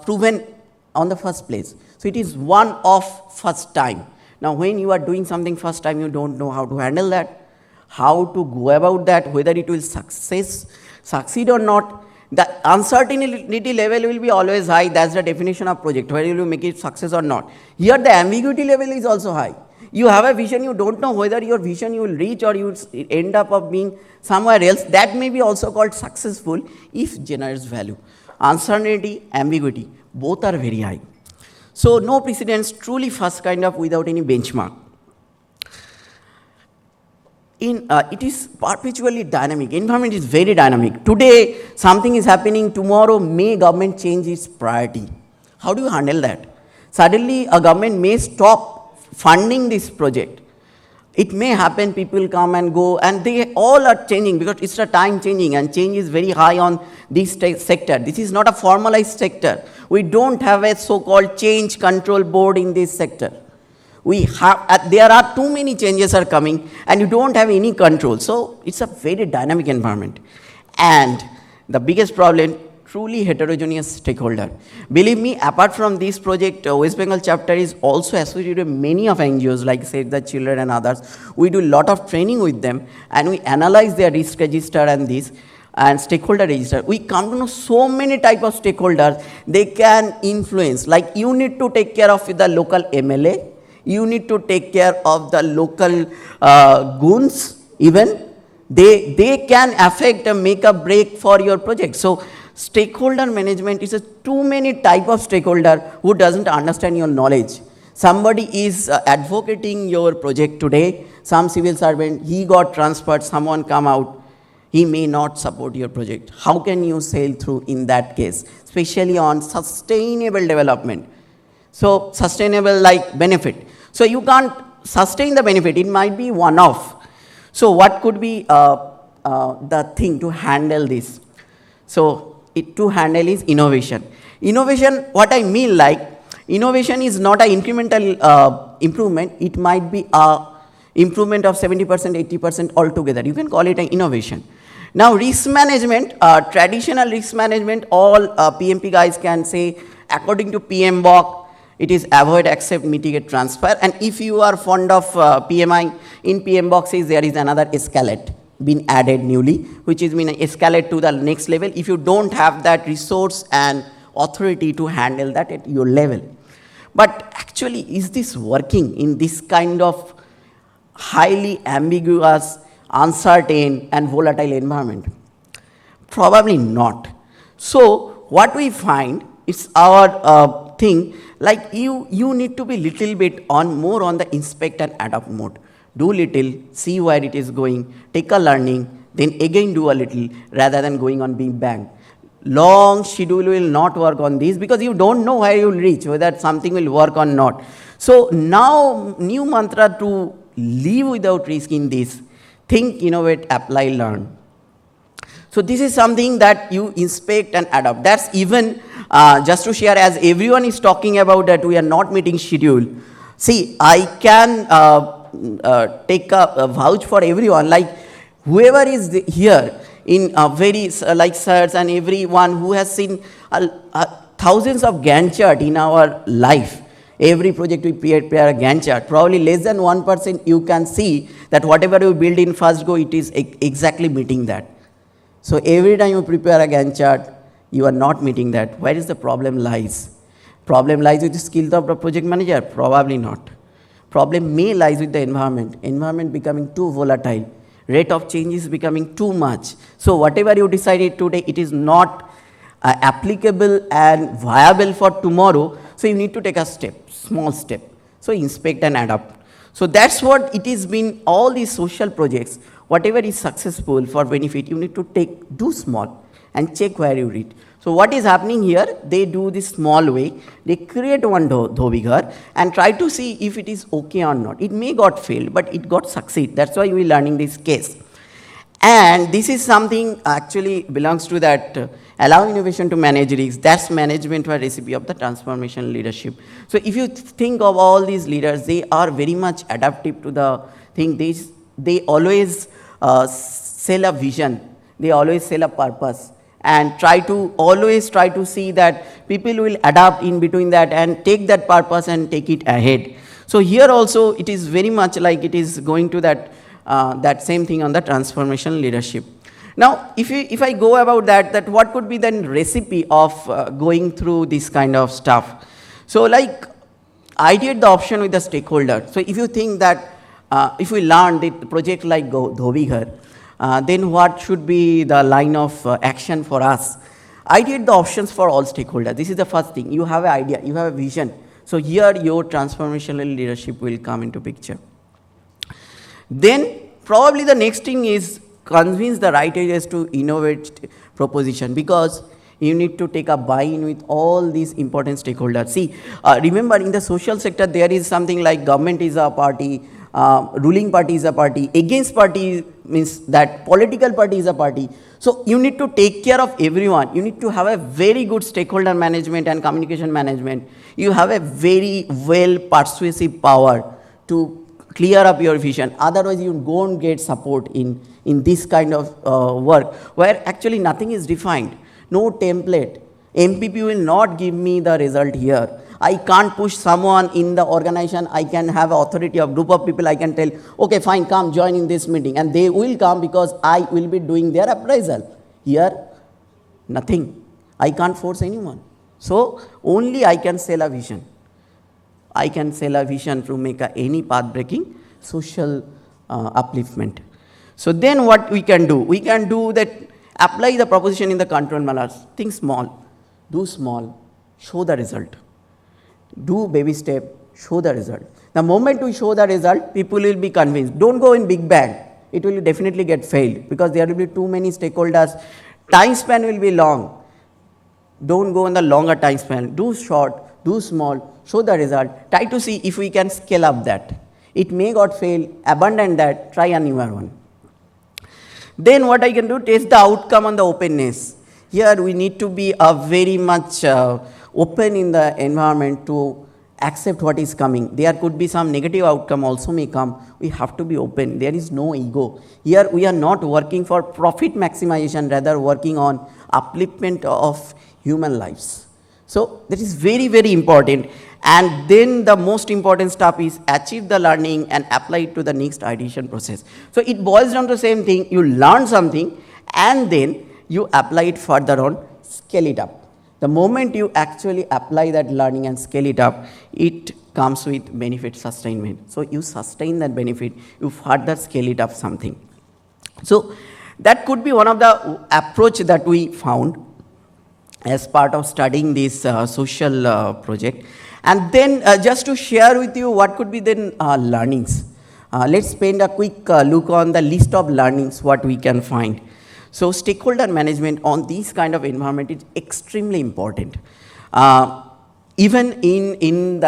proven on the first place. So it is one of first time. Now when you are doing something first time, you don't know how to handle that, how to go about that, whether it will succeed or not. The uncertainty level will be always high. That's the definition of project, whether you will make it success or not. Here the ambiguity level is also high. You have a vision, you don't know whether your vision you will reach or you will end up of being somewhere else. That may be also called successful if generates value. Uncertainty, ambiguity, both are very high. So no precedence, truly first kind of without any benchmark. it is perpetually dynamic. Environment is very dynamic. Today, something is happening. Tomorrow, may government change its priority. How do you handle that? Suddenly, a government may stop funding this project. It may happen, people come and go, and they all are changing because it's a time changing, and change is very high on this sector. This is not a formalized sector. We don't have a so-called change control board in this sector. We have, there are too many changes are coming, and you don't have any control. So it's a very dynamic environment. And the biggest problem, truly heterogeneous stakeholder. Believe me, apart from this project, West Bengal chapter is also associated with many of NGOs like Save the Children and others. We do a lot of training with them, and we analyze their risk register and this, and stakeholder register. We come to know so many type of stakeholders they can influence. Like you need to take care of the local MLA, you need to take care of the local goons even. They can affect and make a break for your project. So stakeholder management is a too many type of stakeholder who doesn't understand your knowledge. Somebody is advocating your project today, some civil servant, he got transferred, someone come out, he may not support your project. How can you sail through in that case, especially on sustainable development? So sustainable like benefit. So you can't sustain the benefit, it might be one-off. So what could be the thing to handle this? So to handle is innovation. Innovation, what I mean like, innovation is not an incremental improvement, it might be a improvement of 70%, 80% altogether. You can call it an innovation. Now risk management, traditional risk management, all PMP guys can say, according to PMBOK, it is avoid, accept, mitigate, transfer. And if you are fond of PMI, in PMBOK says there is another escalate been added newly, which is mean escalate to the next level if you don't have that resource and authority to handle that at your level. But actually, is this working in this kind of highly ambiguous, uncertain and volatile environment? Probably not. So what we find is our thing, like you need to be little bit more on the inspect and adapt mode. Do little, see where it is going, take a learning, then again do a little, rather than going on being bang. Long schedule will not work on this because you don't know where you will reach, whether something will work or not. So now, new mantra to live without risk in this, think, innovate, apply, learn. So this is something that you inspect and adapt. That's even, just to share, as everyone is talking about that we are not meeting schedule. See, I can take a vouch for everyone, like whoever is here in very like sirs and everyone who has seen thousands of Gantt chart in our life. Every project we prepare a Gantt chart. Probably less than 1% you can see that whatever you build in first go, it is exactly meeting that. So every time you prepare a Gantt chart, you are not meeting that. Where is the problem lies? Problem lies with the skills of the project manager? Probably not. Problem may lies with the environment. Environment becoming too volatile. Rate of change is becoming too much. So whatever you decided today, it is not applicable and viable for tomorrow. So you need to take a step, small step. So inspect and adapt. So that's what it has been, all these social projects, whatever is successful for benefit, you need to do small and check where you reach. So what is happening here, they do this small way, they create one Dhobighar and try to see if it is okay or not. It may got failed, but it got succeed. That's why we are learning this case. And this is something actually belongs to that allow innovation to manage risks. That's management or recipe of the transformation leadership. So if you think of all these leaders, they are very much adaptive to the thing. They always sell a vision. They always sell a purpose. And always try to see that people will adapt in between that and take that purpose and take it ahead. So here also it is very much like it is going to that, that same thing on the transformation leadership. Now, if I go about that what could be the recipe of going through this kind of stuff? So like, ideate the option with the stakeholder. So if you think that, if we learn the project like Dhobighar, then what should be the line of action for us? Ideate the options for all stakeholders. This is the first thing. You have an idea, you have a vision. So here your transformational leadership will come into picture. Then Probably the next thing is convince the right areas to innovate proposition, because you need to take a buy-in with all these important stakeholders. See, remember in the social sector, there is something like government is a party, ruling party is a party, against party means that political party is a party. So you need to take care of everyone. You need to have a very good stakeholder management and communication management. You have a very well persuasive power to clear up your vision. Otherwise, you won't get support in this kind of work where actually nothing is defined. No template. MPP will not give me the result here. I can't push someone in the organization. I can have authority of group of people. I can tell, okay, fine, come join in this meeting. And they will come because I will be doing their appraisal. Here, nothing. I can't force anyone. So, only I can sell a vision. I can sell a vision to make any path-breaking social upliftment. So, then what we can do? We can do that, apply the proposition in the control manner. Think small, do small, show the result. Do baby step, show the result. The moment we show the result, people will be convinced. Don't go in big bang. It will definitely get failed because there will be too many stakeholders. Time span will be long. Don't go on the longer time span. Do short, do small, show the result. Try to see if we can scale up that. It may got fail, abandon that, try a newer one. Then what I can do, test the outcome on the openness. Here we need to be very much open in the environment to accept what is coming. There could be some negative outcome also may come. We have to be open. There is no ego. Here we are not working for profit maximization, rather working on upliftment of human lives. So that is very, very important. And then the most important stuff is achieve the learning and apply it to the next ideation process. So it boils down to the same thing. You learn something and then you apply it further on, scale it up. The moment you actually apply that learning and scale it up, it comes with benefit sustainment. So you sustain that benefit, you further scale it up something. So that could be one of the approach that we found as part of studying this social project. And then just to share with you what could be then learnings. Let's spend a quick look on the list of learnings, what we can find. So stakeholder management on this kind of environment is extremely important. Even in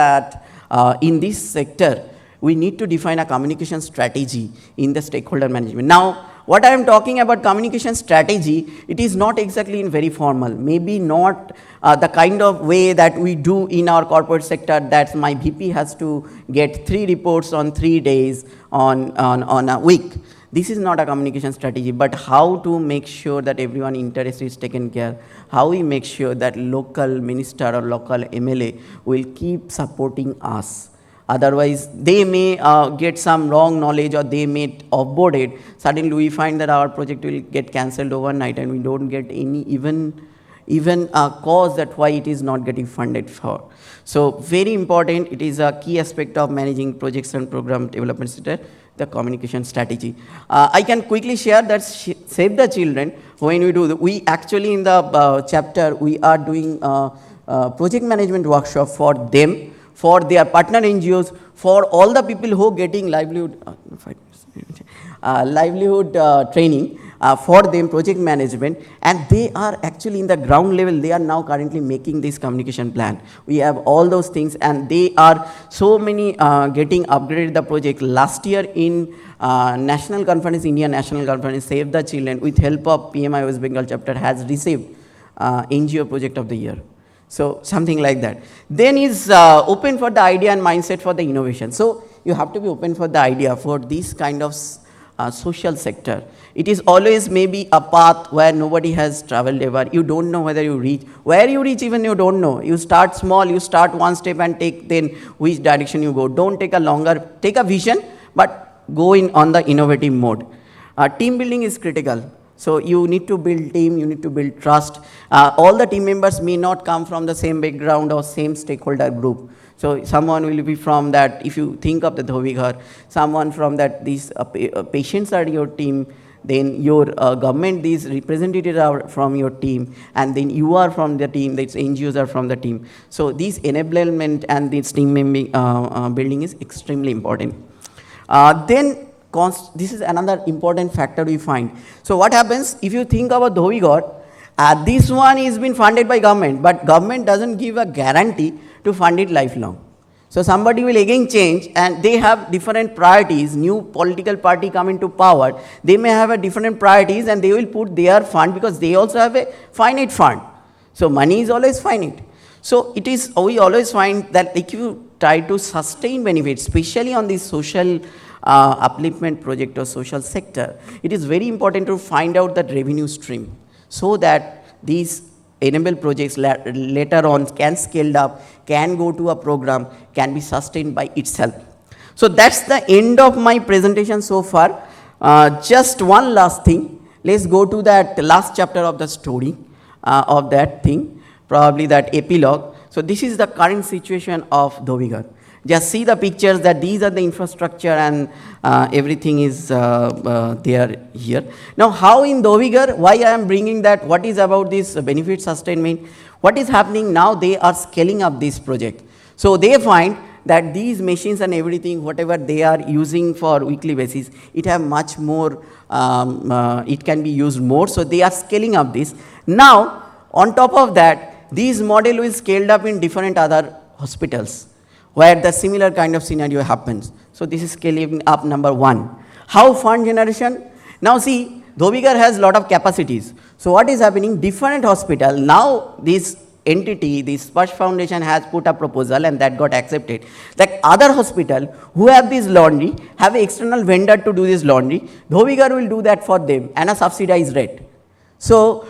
this sector, we need to define a communication strategy in the stakeholder management. Now, what I am talking about communication strategy, it is not exactly in very formal, maybe not the kind of way that we do in our corporate sector, that my VP has to get 3 reports on 3 days on a week. This is not a communication strategy, but how to make sure that everyone interest is taken care, how we make sure that local minister or local MLA will keep supporting us. Otherwise, they may get some wrong knowledge or they may offboard it. Suddenly, we find that our project will get cancelled overnight and we don't get any even a cause that why it is not getting funded for. So, very important, it is a key aspect of managing projects and program development center, the communication strategy. I can quickly share that Save the Children, when we do, we actually in the chapter, we are doing project management workshop for them, for their partner NGOs, for all the people who are getting livelihood training for them, project management, and they are actually in the ground level, they are now currently making this communication plan. We have all those things and they are so many getting upgraded the project. Last year in national conference, India National Conference, Save the Children, with help of PMI West Bengal chapter has received NGO Project of the Year. So something like that. Then is open for the idea and mindset for the innovation. So you have to be open for the idea for this kind of social sector. It is always maybe a path where nobody has traveled ever. You don't know whether you reach. Where you reach even you don't know. You start small, you start one step and take then which direction you go. Don't take take a vision, but go in on the innovative mode. Team building is critical. So you need to build team, you need to build trust. All the team members may not come from the same background or same stakeholder group. So someone will be from that, if you think of the Dhobighar, someone from that, these patients are your team, then your government, these representatives are from your team, and then you are from the team, these NGOs are from the team. So this enablement and this team building is extremely important. Then this is another important factor we find. So what happens if you think about Dhobighar, this one is been funded by government, but government doesn't give a guarantee to fund it lifelong. So somebody will again change and they have different priorities. New political party come into power, they may have a different priorities and they will put their fund because they also have a finite fund. So money is always finite. So it is, we always find that if you try to sustain benefits, especially on this social upliftment project or social sector, it is very important to find out that revenue stream so that these enable projects later on can scale up, can go to a program, can be sustained by itself. So that's the end of my presentation so far. Just one last thing. Let's go to that last chapter of the story of that thing, probably that epilogue. So this is the current situation of Dhobighar. Just see the pictures that these are the infrastructure and everything is there here. Now how in Dhobighar, why I am bringing that, what is about this benefit sustainment? What is happening now, they are scaling up this project. So they find that these machines and everything, whatever they are using for weekly basis, it have much more, it can be used more. So they are scaling up this. Now on top of that, this model will scaled up in different other hospitals, where the similar kind of scenario happens. So this is scaling up number one. How fund generation? Now see, Dhobighar has lot of capacities. So what is happening? Different hospital, now this entity, this Sparsh Foundation has put a proposal and that got accepted. Like other hospital who have this laundry, have an external vendor to do this laundry, Dhobighar will do that for them and a subsidized rate. So,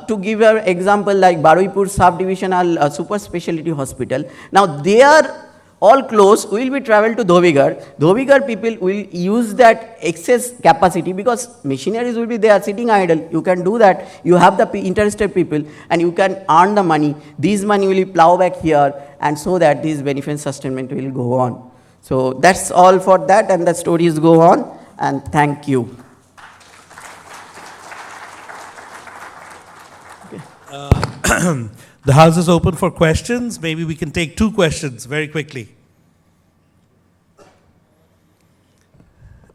to give an example like Baruipur Sub-Divisional Super Speciality Hospital, now they are all close, will be traveled to Dhobighar. Dhobighar people will use that excess capacity because machineries will be there sitting idle. You can do that. You have the interested people and you can earn the money. These money will plow back here and so that this benefit sustainment will go on. So that's all for that and the stories go on and thank you. The house is open for questions. Maybe we can take 2 questions very quickly.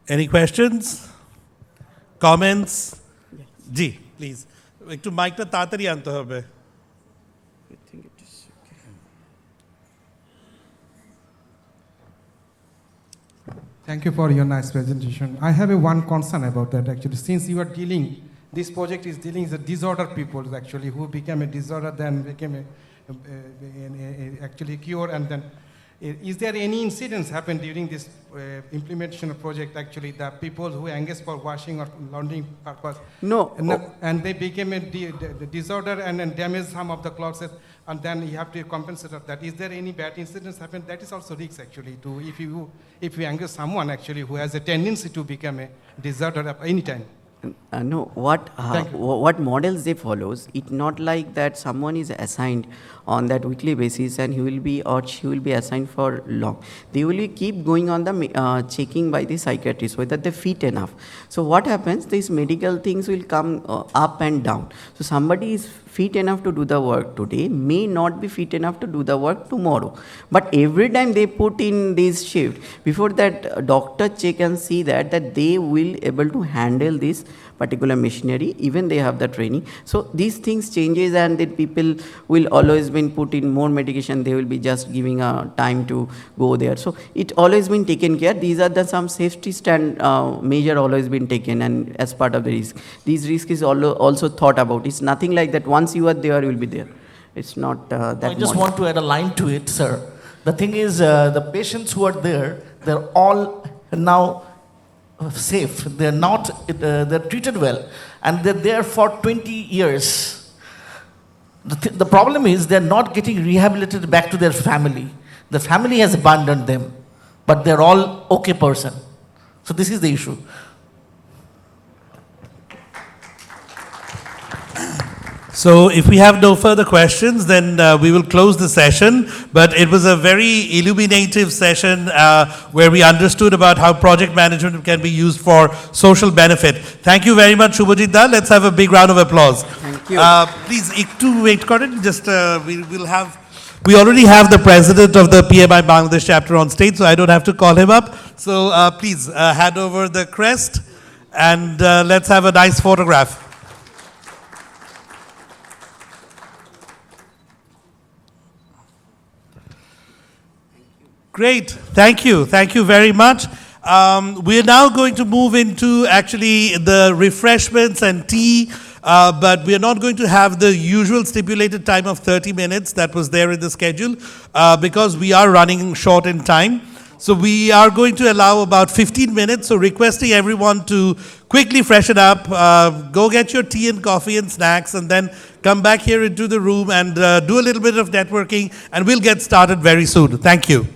Any questions? Comments? Ji, please. Ekটু মাইকটা তাড়াতাড়ি আনতে হবে। Thank you for your nice presentation. I have one concern about that actually. Since you are dealing, this project is dealing with disordered people actually who became a disorder, then became actually cure, and then is there any incidents happened during this implementation of project actually, the people who engaged for washing or laundering purpose? No. And they became a disorder and then damaged some of the clothes and then you have to compensate of that. Is there any bad incidents happened? That is also risk actually to if you engage someone actually who has a tendency to become a disorder at any time. No, what models they follows, it's not like that someone is assigned on that weekly basis and he will be or she will be assigned for long. They will keep going on the checking by the psychiatrist whether they fit enough. So what happens, these medical things will come up and down. So somebody is fit enough to do the work today may not be fit enough to do the work tomorrow. But every time they put in this shift, before that doctor check and see that they will able to handle this particular machinery, even they have the training. So these things changes and the people will always been put in more medication, they will be just giving a time to go there. So it always been taken care. These are the some safety stand measure always been taken and as part of the risk. These risk is also thought about. It's nothing like that once you are there, you will be there. It's not that I just want to add a line to it, sir. The thing is, the patients who are there, they're all now safe. They're not, they're treated well, and they're there for 20 years. The problem is they're not getting rehabilitated back to their family. The family has abandoned them, but they're all okay person. So this is the issue. So if we have no further questions, then we will close the session. But it was a very illuminative session where we understood about how project management can be used for social benefit. Thank you very much, Shubhajit Da. Let's have a big round of applause. Thank you. Please, ekটু wait করেন. Just we already have the president of the PMI Bangladesh chapter on stage, so I don't have to call him up. So please hand over the crest and let's have a nice photograph. Great, thank you very much. We're now going to move into actually the refreshments and tea, but we're not going to have the usual stipulated time of 30 minutes that was there in the schedule because we are running short in time. So we are going to allow about 15 minutes, so requesting everyone to quickly freshen up, go get your tea and coffee and snacks, and then come back here into the room and do a little bit of networking, and we'll get started very soon. Thank you.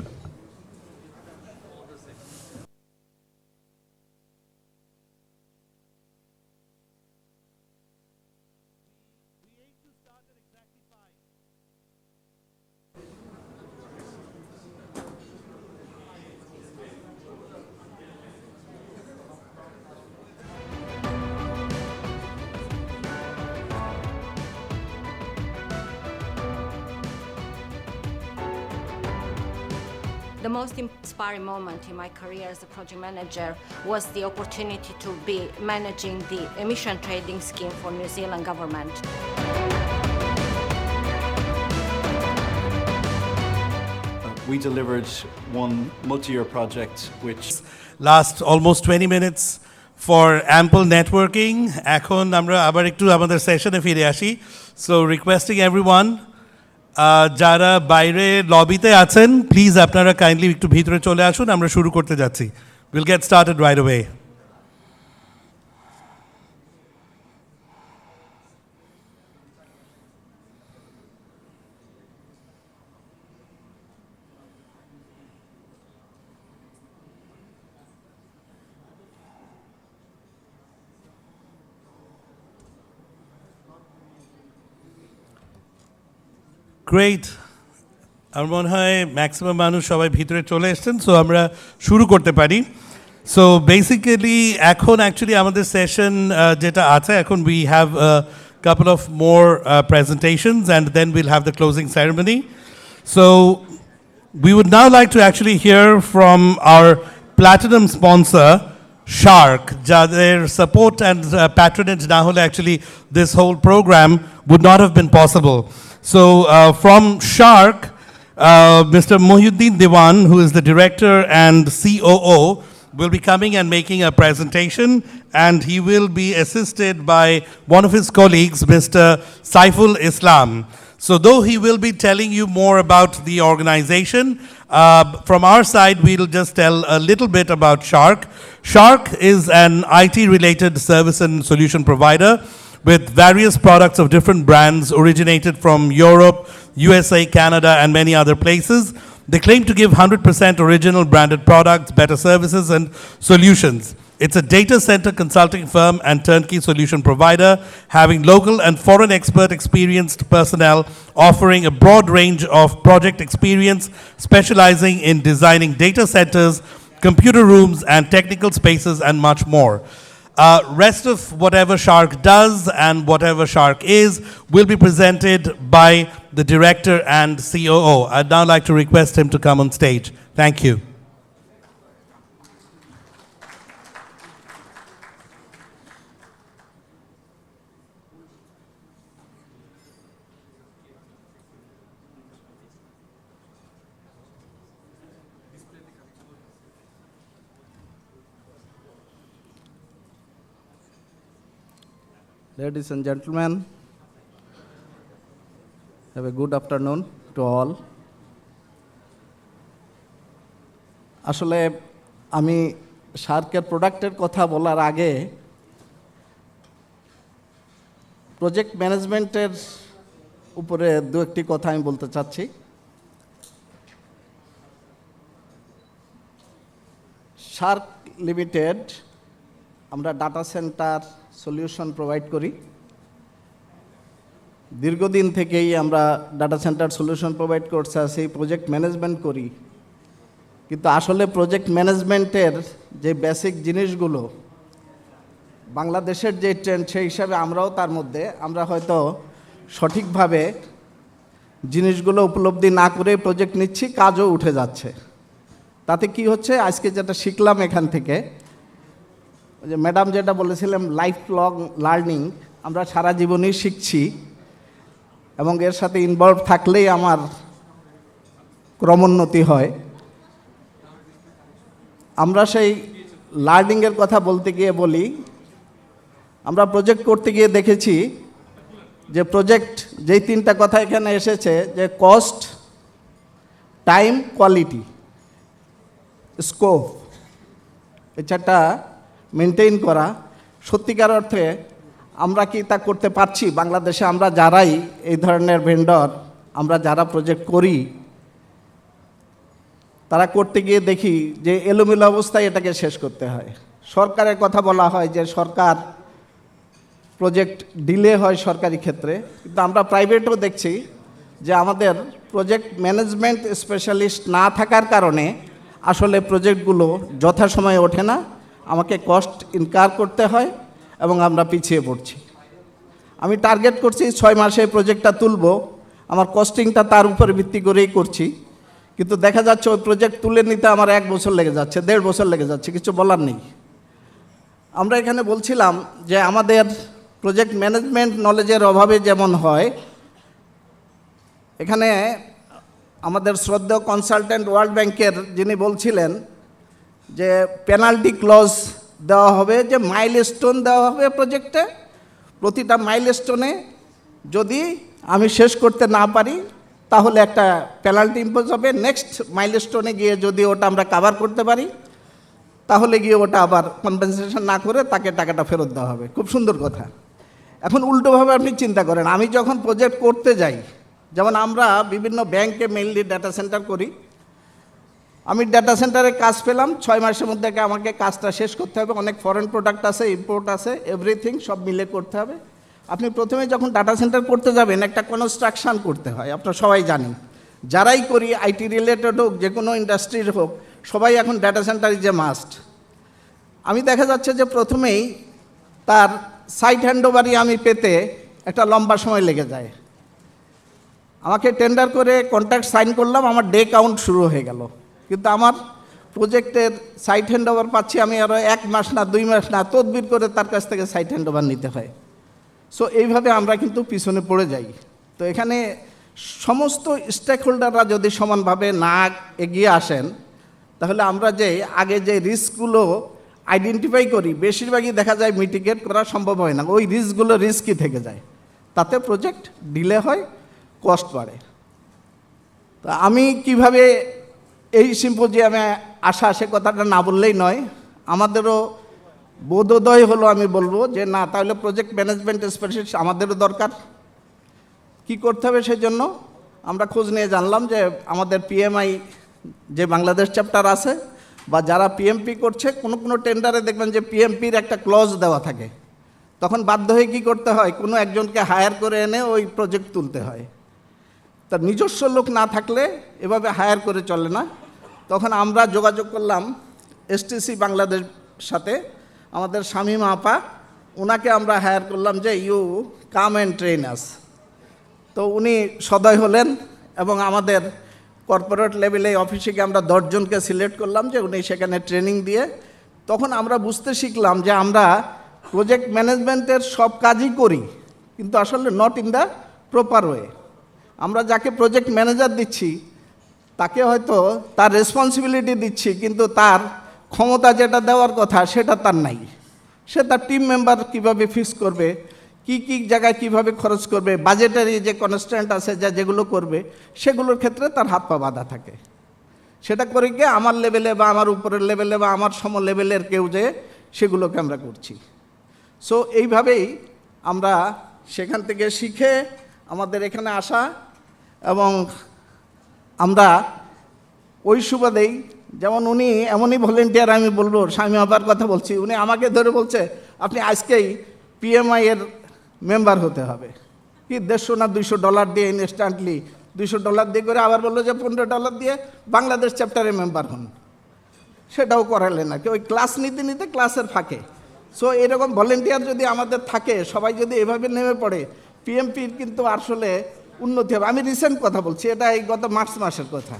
The most inspiring moment in my career as a project manager was the opportunity to be managing the emission trading scheme for New Zealand government. We delivered one multi-year project which Last almost 20 minutes for ample networking. এখন আমরা আবার একটু আমাদের সেশনে ফিরে আসি. So requesting everyone যারা বাইরে লবিতে আছেন প্লিজ আপনারা কাইন্ডলি একটু ভিতরে চলে আসুন, আমরা শুরু করতে যাচ্ছি. We'll get started right away. Great, আমার মনে হয় ম্যাক্সিমাম মানুষ সবাই ভিতরে চলে এসছেন, সো আমরা শুরু করতে পারি. সো বেসিক্যালি এখন অ্যাকচুয়ালি আমাদের সেশন যেটা আছে এখন we have couple of more presentations and then we'll have the closing ceremony. So we would now like to actually hear from our platinum sponsor Shark. Their support and patronage na hole actually this whole program would not have been possible. So from Shark, Mr. Mohyuddin Diwan, who is the director and COO, will be coming and making a presentation, and he will be assisted by one of his colleagues, Mr. Saiful Islam. So though he will be telling you more about the organization, from our side we'll just tell a little bit about Shark. Shark is an IT-related service and solution provider with various products of different brands originated from Europe, USA, Canada, and many other places. They claim to give 100% original branded products, better services, and solutions. It's a data center consulting firm and turnkey solution provider, having local and foreign expert experienced personnel, offering a broad range of project experience, specializing in designing data centers, computer rooms, and technical spaces, and much more. Rest of whatever Shark does and whatever Shark is will be presented by the director and COO. I'd now like to request him to come on stage. Thank you. Ladies and gentlemen, have a good afternoon to all. আসলে আমি শার্কের প্রোডাক্টের কথা বলার আগে project ম্যানেজমেন্টের উপরে দু একটি কথা আমি বলতে চাচ্ছি। শার্ক লিমিটেড আমরা ডাটা সেন্টার সলিউশন প্রোভাইড করি। দীর্ঘদিন থেকেই আমরা ডাটা সেন্টার সলিউশন প্রোভাইড করতে আসি, প্রজেক্ট ম্যানেজমেন্ট করি, কিন্তু আসলে প্রজেক্ট ম্যানেজমেন্টের যে বেসিক জিনিসগুলো বাংলাদেশের যে ট্রেন্ড সেই হিসাবে আমরাও তার মধ্যে আমরা হয়তো সঠিকভাবে জিনিসগুলো উপলব্ধি না করে প্রজেক্ট নিচ্ছি, কাজও উঠে যাচ্ছে। তাতে কি হচ্ছে, আজকে যেটা শিখলাম এখান থেকে, ওই যে ম্যাডাম যেটা বলেছিলাম লাইফ লং লার্নিং, আমরা সারা জীবনই শিখছি এবং এর সাথে ইনভলভ থাকলেই আমার ক্রমোন্নতি হয়। আমরা সেই লার্নিংয়ের কথা বলতে গিয়ে বলি, আমরা প্রজেক্ট করতে গিয়ে দেখেছি যে প্রজেক্ট যেই তিনটা কথা এখানে এসেছে, যে কস্ট, টাইম, কোয়ালিটি, স্কোপ, এই চারটা মেনটেন করা, সত্যিকার অর্থে আমরা কি তা করতে পারছি? বাংলাদেশে আমরা যারাই এই ধরনের ভেন্ডর, আমরা যারা প্রজেক্ট করি, তারা করতে গিয়ে দেখি যে এলোমেলো অবস্থায় এটাকে শেষ করতে হয়। সরকারের কথা বলা হয় যে সরকার প্রজেক্ট ডিলে হয় সরকারি ক্ষেত্রে, কিন্তু আমরা প্রাইভেটও দেখছি যে আমাদের প্রজেক্ট ম্যানেজমেন্ট স্পেশালিস্ট না থাকার কারণে আসলে প্রজেক্টগুলো যথাসময়ে ওঠে না, আমাকে কস্ট ইনকার করতে হয় এবং আমরা পিছিয়ে পড়ছি। আমি টার্গেট করছি 6 মাসে প্রজেক্টটা তুলব, আমার কস্টিংটা তার উপরে ভিত্তি করেই করছি, কিন্তু দেখা যাচ্ছে ওই প্রজেক্ট তুলে নিতে আমার 1 বছর লেগে যাচ্ছে, 1.5 বছর লেগে যাচ্ছে, কিছু বলার নেই। আমরা এখানে বলছিলাম যে আমাদের প্রজেক্ট ম্যানেজমেন্ট নলেজের অভাবে যেমন হয়, এখানে আমাদের শ্রদ্ধেয় কনসালটেন্ট ওয়ার্ল্ড ব্যাংকের যিনি বলছিলেন যে পেনাল্টি ক্লজ দেওয়া হবে, যে মাইলস্টোন দেওয়া হবে প্রজেক্টে, প্রতিটা মাইলস্টোনে যদি আমি শেষ করতে না পারি তাহলে একটা পেনাল্টি ইম্পোজ হবে, নেক্সট মাইলস্টোনে গিয়ে যদি ওটা আমরা কভার করতে পারি তাহলে গিয়ে ওটা আবার কম্পেনসেশন না করে তাকে টাকাটা ফেরত দেওয়া হবে। খুব সুন্দর কথা। এখন উল্টোভাবে আপনি চিন্তা করেন, আমি যখন প্রজেক্ট করতে যাই, যেমন আমরা বিভিন্ন ব্যাংকে মেইনলি ডাটা সেন্টার করি, আমি ডাটা সেন্টারে কাজ পেলাম, 6 মাসের মধ্যে আমাকে কাজটা শেষ করতে হবে, অনেক ফরেন প্রোডাক্ট আছে, ইম্পোর্ট আছে, এভরিথিং সব মিলে করতে হবে। আপনি প্রথমে যখন ডাটা সেন্টার করতে যাবেন একটা কনস্ট্রাকশন করতে হয়, আপনারা সবাই জানেন, যারাই করি আইটি রিলেটেড হোক, যে কোনো ইন্ডাস্ট্রির হোক, সবাই এখন data centre is a must. আমি দেখা যাচ্ছে যে প্রথমেই তার সাইট হ্যান্ডওভারই আমি পেতে একটা লম্বা সময় লেগে যায়। আমাকে টেন্ডার করে কন্ট্রাক্ট সাইন করলাম, আমার ডে কাউন্ট শুরু হয়ে গেল, কিন্তু আমার প্রজেক্টের সাইট হ্যান্ডওভার পাচ্ছি আমি আরও 1 মাস না 2 মাস না, তদবির করে তার কাছ থেকে সাইট হ্যান্ডওভার নিতে হয়। সো এইভাবে আমরা কিন্তু পিছনে পড়ে যাই। তো এখানে সমস্ত স্টেক হোল্ডাররা যদি সমানভাবে না এগিয়ে আসেন, তাহলে আমরা যে আগে যে রিস্কগুলো আইডেন্টিফাই করি বেশিরভাগই দেখা যায় মিটিগেট করা সম্ভব হয় না, ওই রিস্কগুলো রিস্কই থেকে যায়, তাতে প্রজেক্ট ডিলে হয়, কস্ট বাড়ে। তো আমি কিভাবে এই সিম্পোজিয়ামে আসা, সে কথাটা না বললেই নয়, আমাদেরও বোধোদয় হলো, আমি বলবো যে না, তাহলে প্রজেক্ট ম্যানেজমেন্ট স্পেশালিস্ট আমাদেরও দরকার। কি করতে হবে সেজন্য আমরা খোঁজ নিয়ে জানলাম যে আমাদের পিএমআই যে বাংলাদেশ চ্যাপ্টার আছে, বা যারা পিএমপি করছে, কোনো কোনো টেন্ডারে দেখবেন যে পিএমপির একটা ক্লজ দেওয়া থাকে, তখন বাধ্য হয়ে কী করতে হয়, কোনো একজনকে হায়ার করে এনে ওই প্রজেক্ট তুলতে হয়। তার নিজস্ব লোক না থাকলে এভাবে হায়ার করে চলে না। তখন আমরা যোগাযোগ করলাম এসটিসি বাংলাদেশ সাথে, আমাদের শামীমা আপা, ওনাকে আমরা হায়ার করলাম যে ইউ কাম অ্যান্ড ট্রেন আস। তো উনি সদয় হলেন এবং আমাদের কর্পোরেট লেভেলে অফিসে আমরা 10 জনকে সিলেক্ট করলাম যে উনি সেখানে ট্রেনিং দিয়ে, তখন আমরা বুঝতে শিখলাম যে আমরা প্রজেক্ট ম্যানেজমেন্টের সব কাজই করি, কিন্তু আসলে not in the proper way. আমরা যাকে প্রজেক্ট ম্যানেজার দিচ্ছি তাকে হয়তো তার রেসপন্সিবিলিটি দিচ্ছি, কিন্তু তার ক্ষমতা যেটা দেওয়ার কথা সেটা তার নাই। সে তার টিম মেম্বার কীভাবে ফিক্স করবে, কি কি জায়গায় কিভাবে খরচ করবে, বাজেটারি যে কনস্ট্যান্ট আছে যেগুলো করবে, সেগুলোর ক্ষেত্রে তার হাত পা বাঁধা থাকে। সেটা করে গিয়ে আমার লেভেলে বা আমার উপরের লেভেলে বা আমার সম লেভেলের কেউ যে সেগুলোকে আমরা করছি। সো এইভাবেই আমরা সেখান থেকে শিখে আমাদের এখানে আসা, এবং আমরা ওই সুবাদেই, যেমন উনি এমনই ভলেন্টিয়ার, আমি বলবো স্বামী আবার কথা বলছি, উনি আমাকে ধরে বলছে আপনি আজকেই পিএমআই এর মেম্বার হতে হবে, কি $150 না $200 দিয়ে ইনস্ট্যান্টলি $200 দিয়ে করে, আবার বললো যে $15 দিয়ে বাংলাদেশ চ্যাপ্টারে মেম্বার হন। সেটাও করালেন না কি, ওই ক্লাস নিতে নিতে ক্লাসের ফাঁকে। সো এরকম ভলেন্টিয়ার যদি আমাদের থাকে, সবাই যদি এভাবে নেমে পড়ে, পিএমপির কিন্তু আসলে উন্নতি হবে। আমি রিসেন্ট কথা বলছি, এটা এই গত মার্চ মাসের কথা।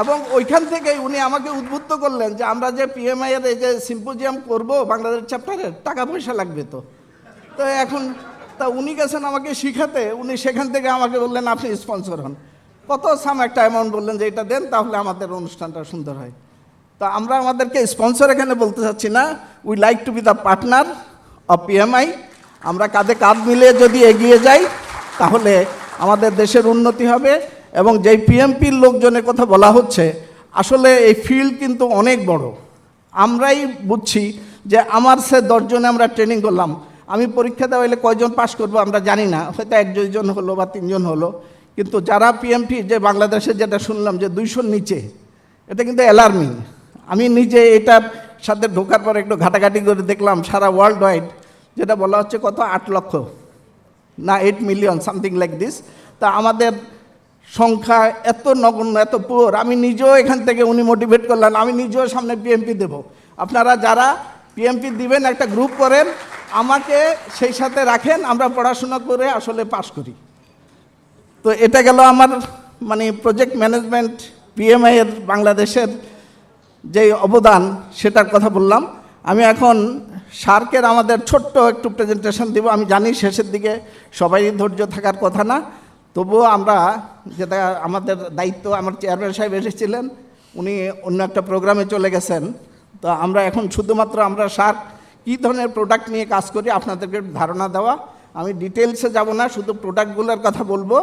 এবং ওইখান থেকেই উনি আমাকে উদ্বুদ্ধ করলেন যে আমরা যে পিএমআই এর এই যে সিম্পোজিয়াম করব বাংলাদেশ চ্যাপ্টারের, টাকা পয়সা লাগবে তো এখন উনি গেছেন আমাকে শিখাতে, উনি সেখান থেকে আমাকে বললেন আপনি স্পন্সর হন, কত সাম একটা অ্যামাউন্ট বললেন যে এটা দেন তাহলে আমাদের অনুষ্ঠানটা সুন্দর হয়। তো আমরা আমাদেরকে স্পন্সর এখানে বলতে চাচ্ছি না, we like to B the partner of PMI. আমরা কাঁধে কাঁধ মিলিয়ে যদি এগিয়ে যাই তাহলে আমাদের দেশের উন্নতি হবে। এবং যেই পিএমপির লোকজনের কথা বলা হচ্ছে, আসলে এই ফিল্ড কিন্তু অনেক বড়। আমরাই বুঝছি যে আমার সে 10 জনে আমরা ট্রেনিং করলাম, আমি পরীক্ষা দেওয়া হলে কয়জন পাস করবো আমরা জানি না, হয়তো 1-2 হলো বা 3 হলো, কিন্তু যারা পিএমপি যে বাংলাদেশে যেটা শুনলাম যে 200-র নিচে, এটা কিন্তু অ্যালার্মিং। আমি নিজে এটার সাথে ঢোকার পর একটু ঘাটাঘাটি করে দেখলাম সারা ওয়ার্ল্ড ওয়াইড যেটা বলা হচ্ছে কত 8 লক্ষ না 8 মিলিয়ন সামথিং লাইক দিস। তা আমাদের সংখ্যা এত নগণ্য, এত পুর, আমি নিজেও এখান থেকে উনি মোটিভেট করলেন, আমি নিজেও সামনে পিএমপি দেব। আপনারা যারা পিএমপি দিবেন একটা গ্রুপ করেন, আমাকে সেই সাথে রাখেন, আমরা পড়াশোনা করে আসলে পাস করি। তো এটা গেল আমার মানে প্রজেক্ট ম্যানেজমেন্ট পিএমআই এর বাংলাদেশের যে অবদান সেটার কথা বললাম। আমি এখন সার্কের আমাদের ছোট্ট একটু প্রেজেন্টেশন দিব। আমি জানি শেষের দিকে সবাই ধৈর্য থাকার কথা না, তবুও আমরা যেটা আমাদের দায়িত্ব, আমার চেয়ারম্যান সাহেব এসেছিলেন, উনি অন্য একটা প্রোগ্রামে চলে গেছেন। তো আমরা এখন শুধুমাত্র আমরা সার্ক কী ধরনের প্রোডাক্ট নিয়ে কাজ করি আপনাদেরকে ধারণা দেওয়া। আমি ডিটেলসে যাব না, শুধু প্রোডাক্টগুলোর কথা বলবো,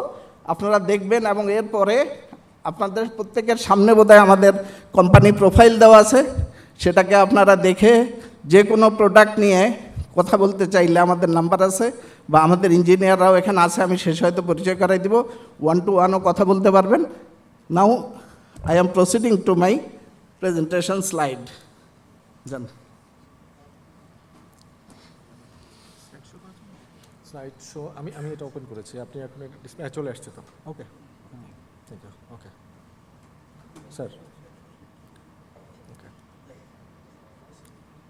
আপনারা দেখবেন। এবং এরপরে আপনাদের প্রত্যেকের সামনে বোধহয় আমাদের কোম্পানি প্রোফাইল দেওয়া আছে, সেটাকে আপনারা দেখে যে কোনো প্রোডাক্ট নিয়ে কথা বলতে চাইলে আমাদের নাম্বার আছে, বা আমাদের ইঞ্জিনিয়াররাও এখানে আছে, আমি শেষে হয়তো পরিচয় করাই দিব, 1-to-1ও কথা বলতে পারবেন। Now I am proceeding to my presentation slide. জান স্লাইড শো আমি এটা ওপেন করেছি, আপনি আপনার ডিসপ্লে চলে আসছে তো? ওকে, থ্যাংক ইউ। ওকে স্যার, ওকে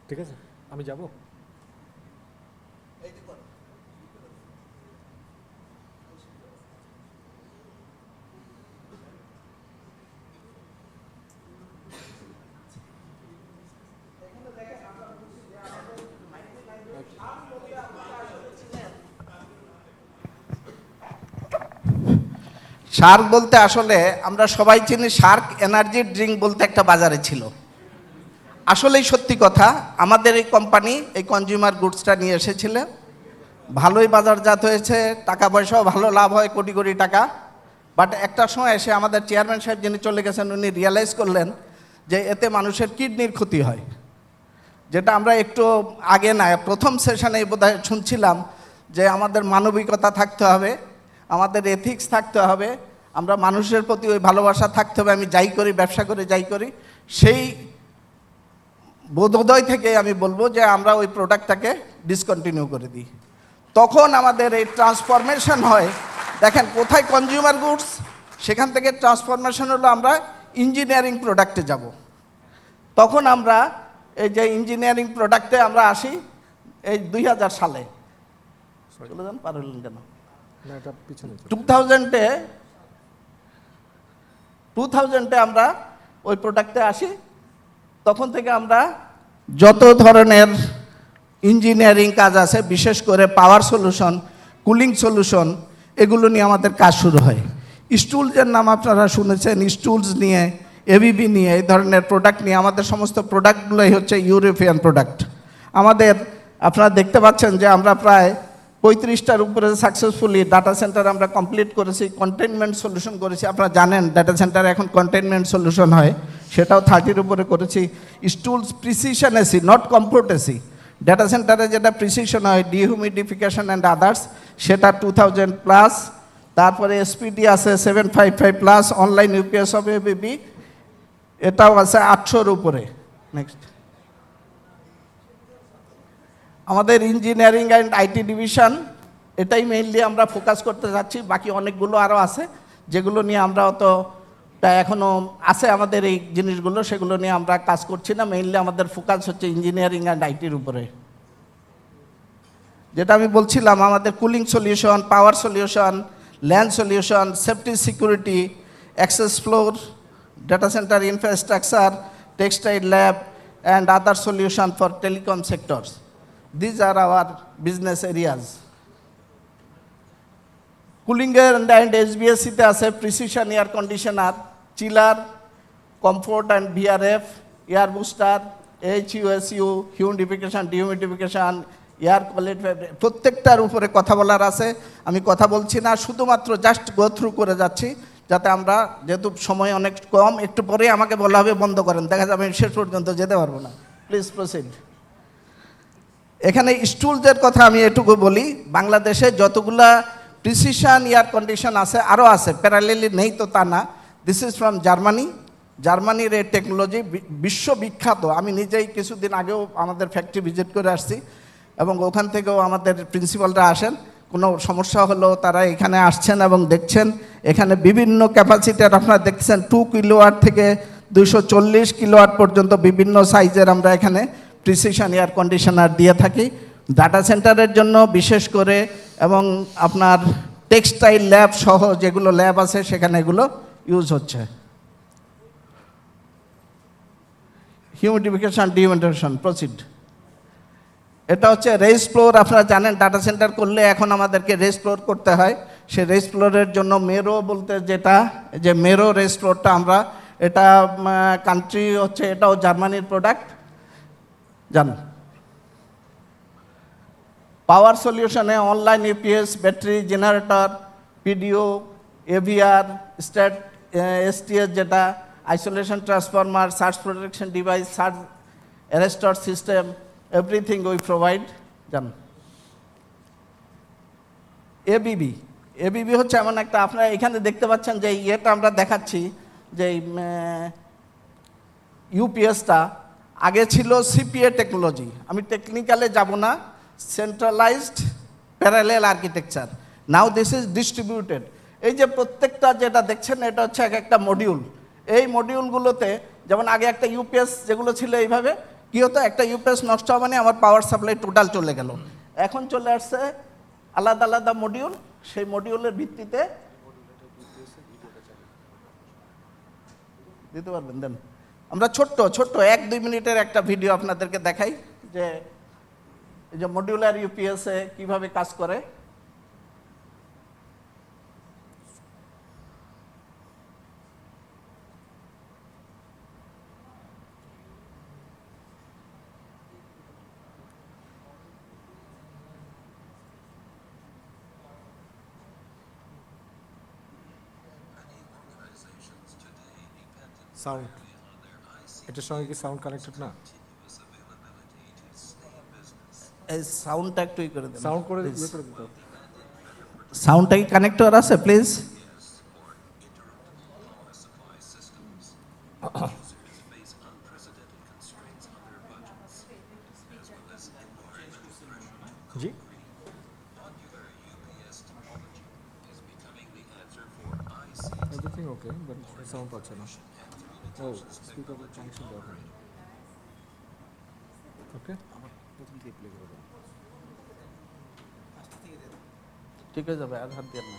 ঠিক আছে, আমি যাব। শার্ক বলতে আসলে আমরা সবাই চিনি, শার্ক এনার্জি ড্রিঙ্ক বলতে একটা বাজারে ছিল। আসলেই সত্যি কথা, আমাদের এই কোম্পানি এই কনজিউমার গুডসটা নিয়ে এসেছিলেন, ভালোই বাজারজাত হয়েছে, টাকা পয়সাও ভালো লাভ হয়, কোটি কোটি টাকা। বাট একটা সময় এসে আমাদের চেয়ারম্যান সাহেব যিনি চলে গেছেন, উনি রিয়েলাইজ করলেন যে এতে মানুষের কিডনির ক্ষতি হয়, যেটা আমরা একটু আগে না প্রথম সেশনে বোধহয় শুনছিলাম যে আমাদের মানবিকতা থাকতে হবে, আমাদের এথিক্স থাকতে হবে, আমরা মানুষের প্রতি ওই ভালোবাসা থাকতে হবে। আমি যাই করি, ব্যবসা করে যাই করি, সেই বোধোদয় থেকে আমি বলবো যে আমরা ওই প্রোডাক্টটাকে ডিসকন্টিনিউ করে দিই। তখন আমাদের এই ট্রান্সফরমেশন হয়, দেখেন কোথায় কনজিউমার গুডস, সেখান থেকে ট্রান্সফরমেশন হলো আমরা ইঞ্জিনিয়ারিং প্রোডাক্টে যাব। তখন আমরা এই যে ইঞ্জিনিয়ারিং প্রোডাক্টে আমরা আসি এই 2000 সালে, চলে যান পার হলেন কেন, 2000-এ আমরা ওই প্রোডাক্টে আসি। তখন থেকে আমরা যত ধরনের ইঞ্জিনিয়ারিং কাজ আছে, বিশেষ করে পাওয়ার সলিউশন, কুলিং সলিউশন, এগুলো নিয়ে আমাদের কাজ শুরু হয়। স্টুলসের নাম আপনারা শুনেছেন, স্টুলস নিয়ে, এবিবি নিয়ে, এই ধরনের প্রোডাক্ট নিয়ে আমাদের সমস্ত প্রোডাক্টগুলোই হচ্ছে ইউরোপিয়ান প্রোডাক্ট। আমাদের আপনারা দেখতে পাচ্ছেন যে আমরা প্রায় 35টার উপরে সাকসেসফুলি ডাটা সেন্টার আমরা কমপ্লিট করেছি, কন্টেইনমেন্ট সলিউশন করেছি। আপনারা জানেন ডাটা সেন্টারে এখন কন্টেইনমেন্ট সলিউশন হয়, সেটাও 30-র উপরে করেছি। Stulz precision AC, not comfort AC, data সেন্টারে যেটা প্রিসিশন হয়, ডিহিউমিডিফিকেশন অ্যান্ড আদার্স, সেটা 2000+। তারপরে এসপিডি আছে 755+, অনলাইন ইউপিএস অফ এবিবি, এটাও আছে 800-র উপরে। নেক্সট, আমাদের ইঞ্জিনিয়ারিং অ্যান্ড আইটি ডিভিশন, এটাই মেইনলি আমরা ফোকাস করতে যাচ্ছি। বাকি অনেকগুলো আরও আছে যেগুলো নিয়ে আমরা অত এখনও আছে আমাদের এই জিনিসগুলো, সেগুলো নিয়ে আমরা কাজ করছি না। মেইনলি আমাদের ফোকাস হচ্ছে ইঞ্জিনিয়ারিং অ্যান্ড আইটির উপরে। যেটা আমি বলছিলাম, আমাদের cooling solution, power solution, land solution, safety security, access floor, data center infrastructure, textile lab, and other solutions for telecom sectors. These are our business areas. Cooling and HVAC আছে precision air conditioner, chiller, comfort and VRF, air booster, HUSU, humidification, dehumidification, air quality প্রত্যেকটার উপরে কথা বলার আছে। আমি কথা বলছি না, শুধুমাত্র জাস্ট গো থ্রু করে যাচ্ছি, যাতে আমরা, যেহেতু সময় অনেক কম, একটু পরে আমাকে বলা হবে বন্ধ করেন, দেখা যাবে আমি শেষ পর্যন্ত যেতে পারবো না। Please proceed. এখানে স্টুলসের কথা আমি এটুকু বলি, বাংলাদেশে যতগুলা প্রিসিশন এয়ার কন্ডিশন আছে, আরও আছে, প্যারালেলি নেই তো তা না। This is from Germany. জার্মানির এই টেকনোলজি বিশ্ববিখ্যাত। আমি নিজেই কিছুদিন আগেও আমাদের ফ্যাক্টরি ভিজিট করে আসছি, এবং ওখান থেকেও আমাদের প্রিন্সিপালরা আসেন। কোনো সমস্যা হলেও তারা এখানে আসছেন এবং দেখছেন। এখানে বিভিন্ন ক্যাপাসিটির আপনারা দেখছেন, 2 কিলোওয়াট থেকে 240 কিলোওয়াট পর্যন্ত বিভিন্ন সাইজের আমরা এখানে প্রিসিশন এয়ার কন্ডিশনার দিয়ে থাকি ডাটা সেন্টারের জন্য বিশেষ করে, এবং আপনার টেক্সটাইল ল্যাব সহ যেগুলো ল্যাব আছে সেখানে এগুলো ইউজ হচ্ছে। Humidification, dehumidification, proceed. এটা হচ্ছে রেস ফ্লোর। আপনারা জানেন ডাটা সেন্টার করলে এখন আমাদেরকে রেস ফ্লোর করতে হয়। সেই রেস ফ্লোরের জন্য মেরো বলতে যেটা, যে মেরো রেস ফ্লোরটা আমরা, এটা কান্ট্রি হচ্ছে, এটাও জার্মানির প্রোডাক্ট। জান পাওয়ার সলিউশনে online UPS, battery generator, PDU, AVR, stat, STS যেটা, isolation transformer, surge protection device, surge arrestor system, everything we provide. জান এবিবি, এবিবি হচ্ছে এমন একটা, আপনারা এখানে দেখতে পাচ্ছেন যে ইয়েটা আমরা দেখাচ্ছি, যে ইউপিএসটা আগে ছিল সিপিএ টেকনোলজি। আমি টেকনিক্যালে যাব না, centralised parallel architecture. Now this is distributed. এই যে প্রত্যেকটা যেটা দেখছেন, এটা হচ্ছে এক একটা মডিউল। এই মডিউলগুলোতে যেমন আগে একটা ইউপিএস যেগুলো ছিল এইভাবে, কী হতো, একটা ইউপিএস নষ্ট হওয়া মানে আমার পাওয়ার সাপ্লাই টোটাল চলে গেল। এখন চলে আসছে আলাদা আলাদা মডিউল, সেই মডিউলের ভিত্তিতে দিতে পারবেন। দেন আমরা ছোট্ট 1-2 মিনিটের একটা ভিডিও আপনাদেরকে দেখাই, যে এই যে মডিউলার ইউপিএসে কিভাবে কাজ করে। সাউন্ড, এটার সঙ্গে কি সাউন্ড কানেক্টেড না? এই সাউন্ডটা একটু করে দেন, সাউন্ড করে ইয়ে করে দিতে। সাউন্ডটা কি কানেক্টর আছে please? G, everything okay, but sound পাচ্ছে না। ও স্পিকার কানেকশন দরকার। ওকে, আমার প্রথম থেকে প্লে করে দাও। ঠিক হয়ে যাবে, আর হাত দিয়ে না।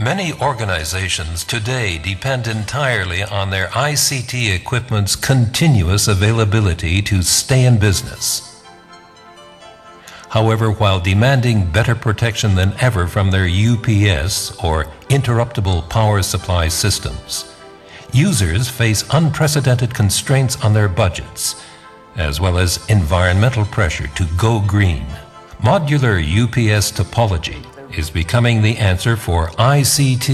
Many organizations today depend entirely on their ICT equipment's continuous availability to stay in business. However, while demanding better protection than ever from their UPS or interruptible power supply systems, users face unprecedented constraints on their budgets, as well as environmental pressure to go green. Modular UPS topology is becoming the answer for ICT,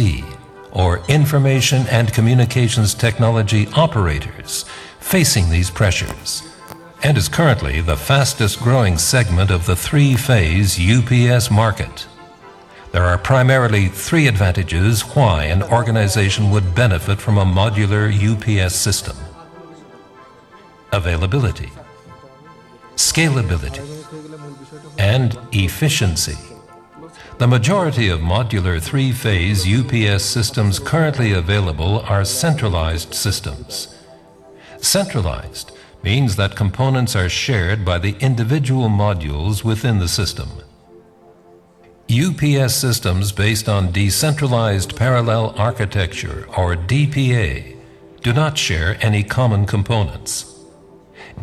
or Information and Communications Technology operators, facing these pressures, and is currently the fastest growing segment of the three-phase UPS market. There are primarily 3 advantages why an organization would benefit from a modular UPS system: availability, scalability, and efficiency. The majority of modular 3-phase UPS systems currently available are centralized systems. Centralized means that components are shared by the individual modules within the system. UPS systems based on decentralized parallel architecture, or DPA, do not share any common components.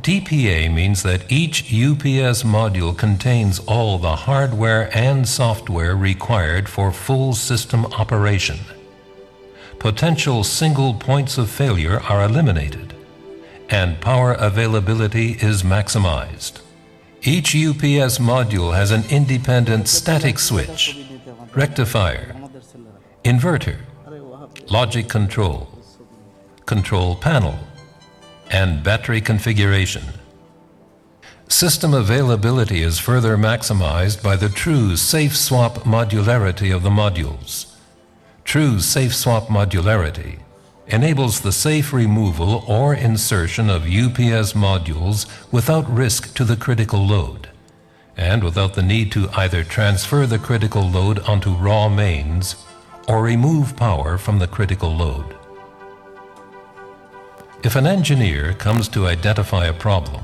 DPA means that each UPS module contains all the hardware and software required for full system operation. Potential single points of failure are eliminated, and power availability is maximized. Each UPS module has an independent static switch, rectifier, inverter, logic control, control panel, and battery configuration. System availability is further maximized by the true safe swap modularity of the modules. True safe swap modularity enables the safe removal or insertion of UPS modules without risk to the critical load, and without the need to either transfer the critical load onto raw mains or remove power from the critical load. If an engineer comes to identify a problem,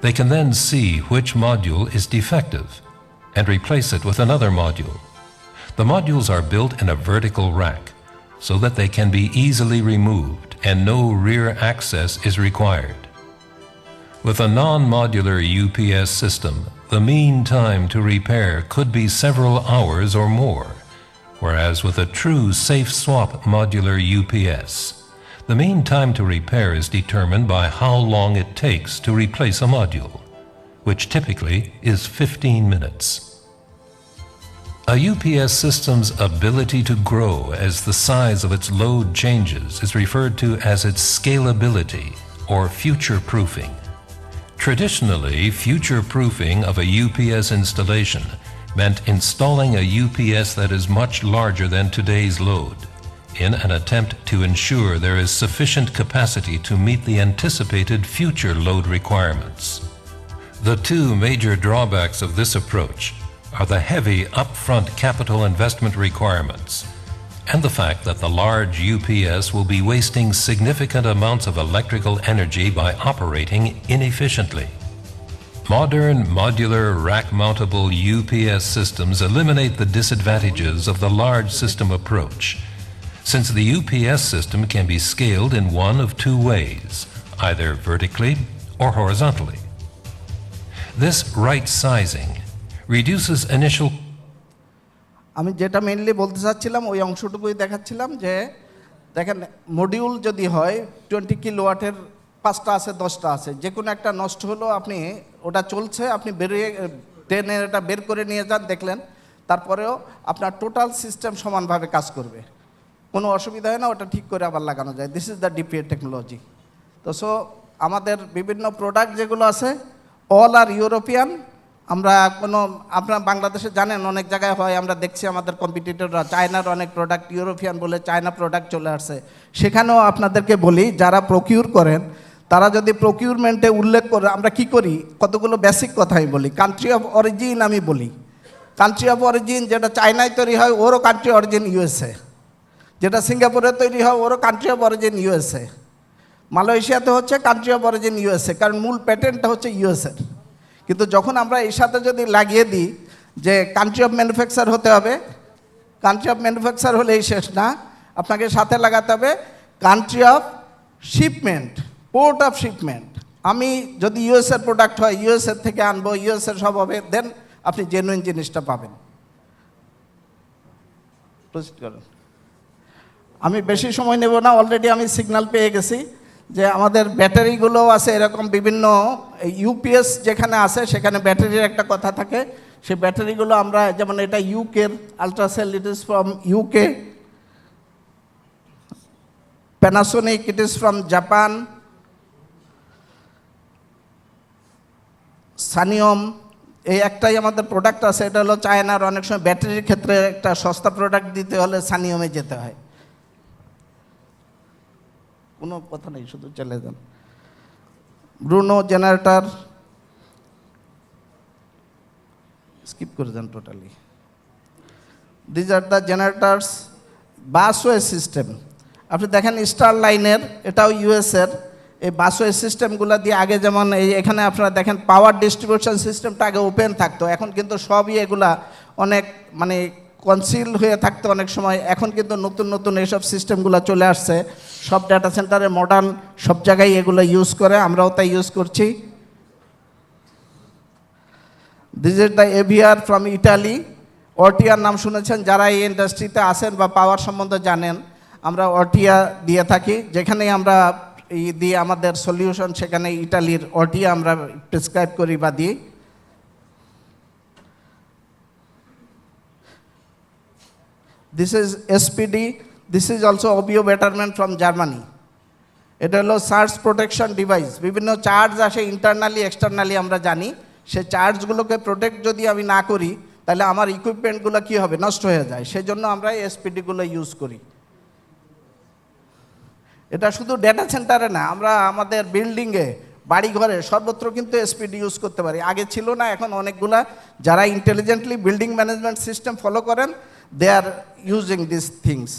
they can then see which module is defective and replace it with another module. The modules are built in a vertical rack so that they can be easily removed and no rear access is required. With a non-modular UPS system, the mean time to repair could be several hours or more, whereas with a true safe swap modular UPS, the mean time to repair is determined by how long it takes to replace a module, which typically is 15 minutes. A UPS system's ability to grow as the size of its load changes is referred to as its scalability or future-proofing. Traditionally, future-proofing of a UPS installation meant installing a UPS that is much larger than today's load, in an attempt to ensure there is sufficient capacity to meet the anticipated future load requirements. The two major drawbacks of this approach are the heavy upfront capital investment requirements and the fact that the large UPS will be wasting significant amounts of electrical energy by operating inefficiently. Modern modular rack-mountable UPS systems eliminate the disadvantages of the large system approach, since the UPS system can be scaled in one of two ways, either vertically or horizontally. This right sizing reduces initial. আমি যেটা mainly বলতে চাচ্ছিলাম ওই অংশটুকুই দেখাচ্ছিলাম যে দেখেন module যদি হয় 20 কিলোওয়াটের 5টা আছে 10টা আছে যে কোনো একটা নষ্ট হলো আপনি ওটা চলছে আপনি বেরিয়ে টেনে এটা বের করে নিয়ে যান দেখলেন তারপরেও আপনার টোটাল সিস্টেম সমানভাবে কাজ করবে কোনো অসুবিধা হয় না ওটা ঠিক করে আবার লাগানো যায় this is the DPA technology তো সো আমাদের বিভিন্ন প্রোডাক্ট যেগুলো আছে অল আর ইউরোপিয়ান আমরা কোনো আপনারা বাংলাদেশে জানেন অনেক জায়গায় হয় আমরা দেখছি আমাদের কম্পিটিটররা চায়নার অনেক প্রোডাক্ট ইউরোপিয়ান বলে চায়না প্রোডাক্ট চলে আসছে সেখানেও আপনাদেরকে বলি যারা প্রকিউর করেন তারা যদি প্রকিউরমেন্টে উল্লেখ করে আমরা কি করি কতগুলো বেসিক কথাই বলি কান্ট্রি অফ অরিজিন আমি বলি কান্ট্রি অফ অরিজিন যেটা চায়নায় তৈরি হয় ওরও কান্ট্রি অরিজিন ইউএসএ যেটা সিঙ্গাপুরে তৈরি হয় ওরও কান্ট্রি অফ অরিজিন ইউএসএ মালয়েশিয়াতে হচ্ছে কান্ট্রি অফ অরিজিন ইউএসএ কারণ মূল প্যাটেন্টটা হচ্ছে ইউএসএর কিন্তু যখন আমরা এর সাথে যদি লাগিয়ে দিই যে কান্ট্রি অফ ম্যানুফ্যাকচার হতে হবে কান্ট্রি অফ ম্যানুফ্যাকচার হলেই শেষ না আপনাকে সাথে লাগাতে হবে country of shipment port of shipment আমি যদি ইউএসএর প্রোডাক্ট হয় ইউএসএর থেকে আনবো ইউএসএর সব হবে দেন আপনি জেনুইন জিনিসটা পাবেন প্রসিড করুন আমি বেশি সময় নেব না অলরেডি আমি সিগন্যাল পেয়ে গেছি যে আমাদের ব্যাটারিগুলো আছে এরকম বিভিন্ন ইউপিএস যেখানে আছে সেখানে ব্যাটারির একটা কথা থাকে সেই ব্যাটারিগুলো আমরা যেমন এটা ইউকের Ultracell it is from UK Panasonic it is from Japan সানিয়ম এই একটাই আমাদের প্রোডাক্ট আছে এটা হলো চায়নার অনেক সময় ব্যাটারির ক্ষেত্রে একটা সস্তা প্রোডাক্ট দিতে হলে সানিয়মে যেতে হয় কোনো কথা নেই শুধু চলে যান ব্রুনো জেনারেটর স্কিপ করে যান totally these are the generators busway system আপনি দেখেন স্টার লাইনের এটাও ইউএসের এই বাসওয়ে সিস্টেমগুলো দিয়ে আগে যেমন এই এখানে আপনারা দেখেন পাওয়ার ডিস্ট্রিবিউশন সিস্টেমটা আগে ওপেন থাকতো এখন কিন্তু সবই এগুলা অনেক মানে কনসিল হয়ে থাকতো অনেক সময়। এখন কিন্তু নতুন নতুন এইসব সিস্টেমগুলো চলে আসছে, সব ডাটা সেন্টারে মডার্ন সব জায়গায় এগুলো ইউজ করে, আমরাও তাই ইউজ করছি। This is the AVR from Italy. অর্টিয়ার নাম শুনেছেন যারা এই ইন্ডাস্ট্রিতে আসেন বা পাওয়ার সম্বন্ধে জানেন, আমরা অর্টিয়া দিয়ে থাকি। যেখানেই আমরা দিই আমাদের সলিউশন, সেখানে ইটালির অর্টিয়া আমরা প্রেসক্রাইব করি বা দিই। This is SPD, this is also OBO Bettermann from Germany. এটা হলো সার্চ প্রোটেকশন ডিভাইস। বিভিন্ন চার্জ আসে ইন্টারনালি এক্সটার্নালি, আমরা জানি সে চার্জগুলোকে প্রোটেক্ট যদি আমি না করি তাহলে আমার ইকুইপমেন্টগুলো কী হবে, নষ্ট হয়ে যায়। সেই জন্য আমরা এসপিডিগুলো ইউজ করি। এটা শুধু ডেটা সেন্টারে না, আমরা আমাদের বিল্ডিংয়ে, বাড়িঘরে, সর্বত্র কিন্তু এসপিডি ইউজ করতে পারি। আগে ছিল না, এখন অনেকগুলা যারা intelligently building management system follow করেন, they are using this things.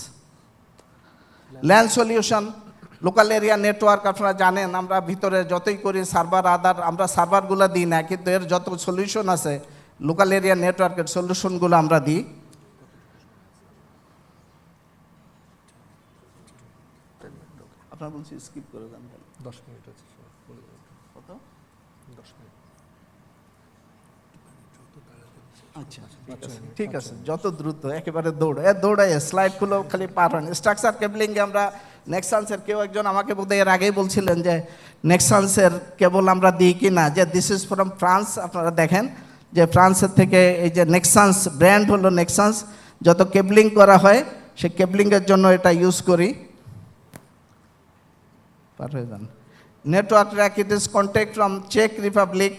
LAN solution, local area network, আপনারা জানেন আমরা ভিতরে যতই করি সার্ভার আদার, আমরা সার্ভারগুলো দিই না, কিন্তু এর যত সলিউশন আছে লোকাল এরিয়া নেটওয়ার্কের সলিউশনগুলো আমরা দিই। আপনার বলছি স্কিপ করে যান। 10 মিনিট আছে। কত? 10 মিনিট। আচ্ছা ঠিক আছে, যত দ্রুত একেবারে দৌড়ায় স্লাইডগুলো খালি পার হয়। স্ট্রাকচার কেবলিংয়ে আমরা নেক্সান্সের, কেউ একজন আমাকে বোধহয় এর আগেই বলছিলেন যে নেক্সান্সের কেবল আমরা দিই কি না, যে দিস ইজ ফ্রম ফ্রান্স। আপনারা দেখেন যে ফ্রান্সের থেকে এই যে নেক্সান্স ব্র্যান্ড হলো নেক্সান্স, যত কেবলিং করা হয় সে কেবলিংয়ের জন্য এটা ইউজ করি। পার হয়ে যান। Network rack, it is contact from চেক রিপাবলিক।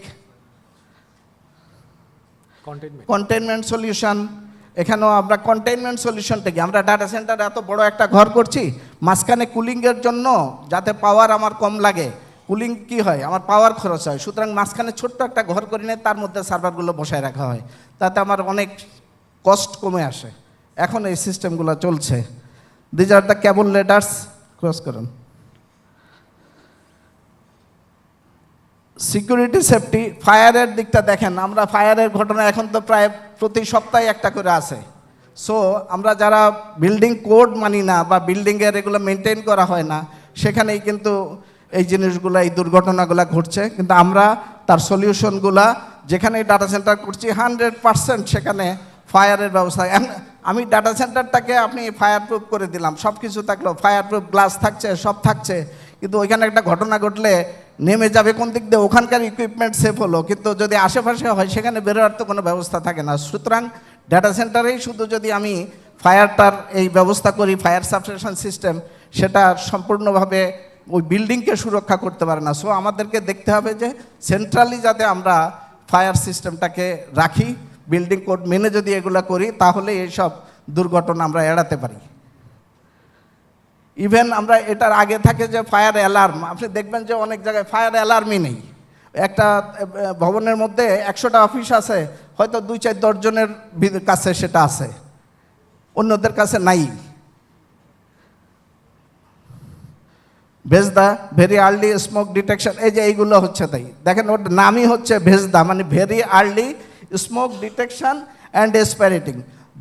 কন্টেইনমেন্ট সলিউশন, এখানেও আমরা কন্টেইনমেন্ট সলিউশন থেকে, আমরা ডাটা সেন্টারে এত বড় একটা ঘর করছি, মাঝখানে কুলিংয়ের জন্য যাতে পাওয়ার আমার কম লাগে, কুলিং কি হয় আমার পাওয়ার খরচ হয়, সুতরাং মাঝখানে ছোট্ট একটা ঘর করে নিয়ে তার মধ্যে সার্ভারগুলো বসায় রাখা হয়, তাতে আমার অনেক কস্ট কমে আসে। এখন এই সিস্টেমগুলো চলছে। These are the cable ladders. Cross করুন। সিকিউরিটি সেফটি, ফায়ারের দিকটা দেখেন, আমরা ফায়ারের ঘটনা এখন তো প্রায় প্রতি সপ্তাহে একটা করে আছে। সো আমরা যারা বিল্ডিং কোড মানি না বা বিল্ডিংয়ের এগুলো মেনটেন করা হয় না, সেখানেই কিন্তু এই জিনিসগুলো, এই দুর্ঘটনাগুলো ঘটছে। কিন্তু আমরা তার সলিউশনগুলা যেখানেই ডাটা সেন্টার করছি 100% সেখানে ফায়ারের ব্যবস্থা। আমি ডাটা সেন্টারটাকে আপনি ফায়ার প্রুফ করে দিলাম, সব কিছু থাকলো, ফায়ার প্রুফ গ্লাস থাকছে, সব থাকছে, কিন্তু ওইখানে একটা ঘটনা ঘটলে নেমে যাবে কোন দিক দিয়ে, ওখানকার ইকুইপমেন্ট সেফ হলো, কিন্তু যদি আশেপাশে হয় সেখানে বেরোয়ার তো কোনো ব্যবস্থা থাকে না। সুতরাং ডাটা সেন্টারেই শুধু যদি আমি ফায়ারটার এই ব্যবস্থা করি, ফায়ার সাবস্টেশন সিস্টেম, সেটা সম্পূর্ণভাবে ওই বিল্ডিংকে সুরক্ষা করতে পারে না। সো আমাদেরকে দেখতে হবে যে সেন্ট্রালি যাতে আমরা ফায়ার সিস্টেমটাকে রাখি, বিল্ডিং কোড মেনে যদি এগুলো করি, তাহলে এইসব দুর্ঘটনা আমরা এড়াতে পারি। ইভেন আমরা এটার আগে থাকে যে ফায়ার অ্যালার্ম, আপনি দেখবেন যে অনেক জায়গায় ফায়ার অ্যালার্মই নেই। একটা ভবনের মধ্যে 100টা অফিস আছে, হয়তো 2-4-10 জনের কাছে সেটা আছে, অন্যদের কাছে নাই। ভেজদা, ভেরি আর্লি স্মোক ডিটেকশন, এই যে এইগুলো হচ্ছে, তাই দেখেন ওর নামই হচ্ছে ভেজদা, মানে very early smoke detection and aspirating.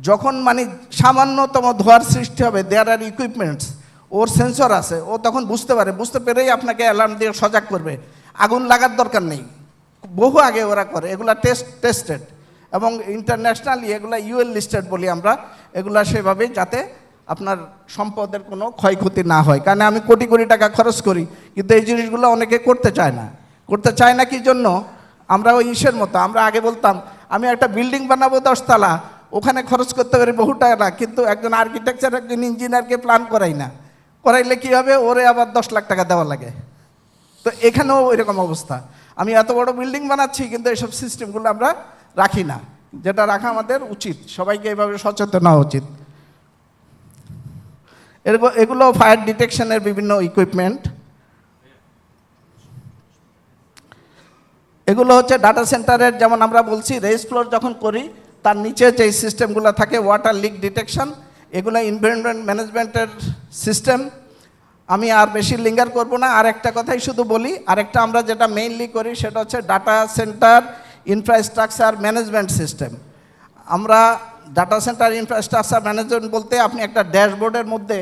যখন মানে সামান্যতম ধোঁয়ার সৃষ্টি হবে, দেয়ার আর ইকুইপমেন্টস, ওর সেন্সর আছে, ও তখন বুঝতে পারে, বুঝতে পেরেই আপনাকে অ্যালার্ম দিয়ে সজাগ করবে। আগুন লাগার দরকার নেই, বহু আগে ওরা করে, এগুলা টেস্টেড এবং ইন্টারন্যাশনালি এগুলা ইউএল লিস্টেড বলি আমরা, এগুলা সেভাবে যাতে আপনার সম্পদের কোনো ক্ষয়ক্ষতি না হয়। কারণ আমি কোটি কোটি টাকা খরচ করি, কিন্তু এই জিনিসগুলো অনেকে করতে চায় না। করতে চায় না কি জন্য? আমরা ওই ইসের মতো, আমরা আগে বলতাম আমি একটা বিল্ডিং বানাবো 10 তলা, ওখানে খরচ করতে পারি বহু টাকা, কিন্তু একজন আর্কিটেকচার, একজন ইঞ্জিনিয়ারকে প্ল্যান করাই না, করাইলে কী হবে, ওরে আবার 10 লাখ টাকা দেওয়া লাগে। তো এখানেও ওইরকম অবস্থা, আমি এত বড় বিল্ডিং বানাচ্ছি কিন্তু এইসব সিস্টেমগুলো আমরা রাখি না, যেটা রাখা আমাদের উচিত, সবাইকে এইভাবে সচেতন হওয়া উচিত। এগুলো ফায়ার ডিটেকশনের বিভিন্ন ইকুইপমেন্ট। এগুলো হচ্ছে ডাটা সেন্টারের, যেমন আমরা বলছি রেইজ ফ্লোর যখন করি তার নিচে যে সিস্টেমগুলো থাকে, ওয়াটার লিক ডিটেকশন, এগুলো এনভায়রনমেন্ট ম্যানেজমেন্টের সিস্টেম। আমি আর বেশি লিঙ্গার করব না, আর একটা কথাই শুধু বলি, আরেকটা আমরা যেটা মেইনলি করি সেটা হচ্ছে data centre infrastructure management system. আমরা ডাটা সেন্টার ইনফ্রাস্ট্রাকচার ম্যানেজমেন্ট বলতে আপনি একটা ড্যাশবোর্ডের মধ্যে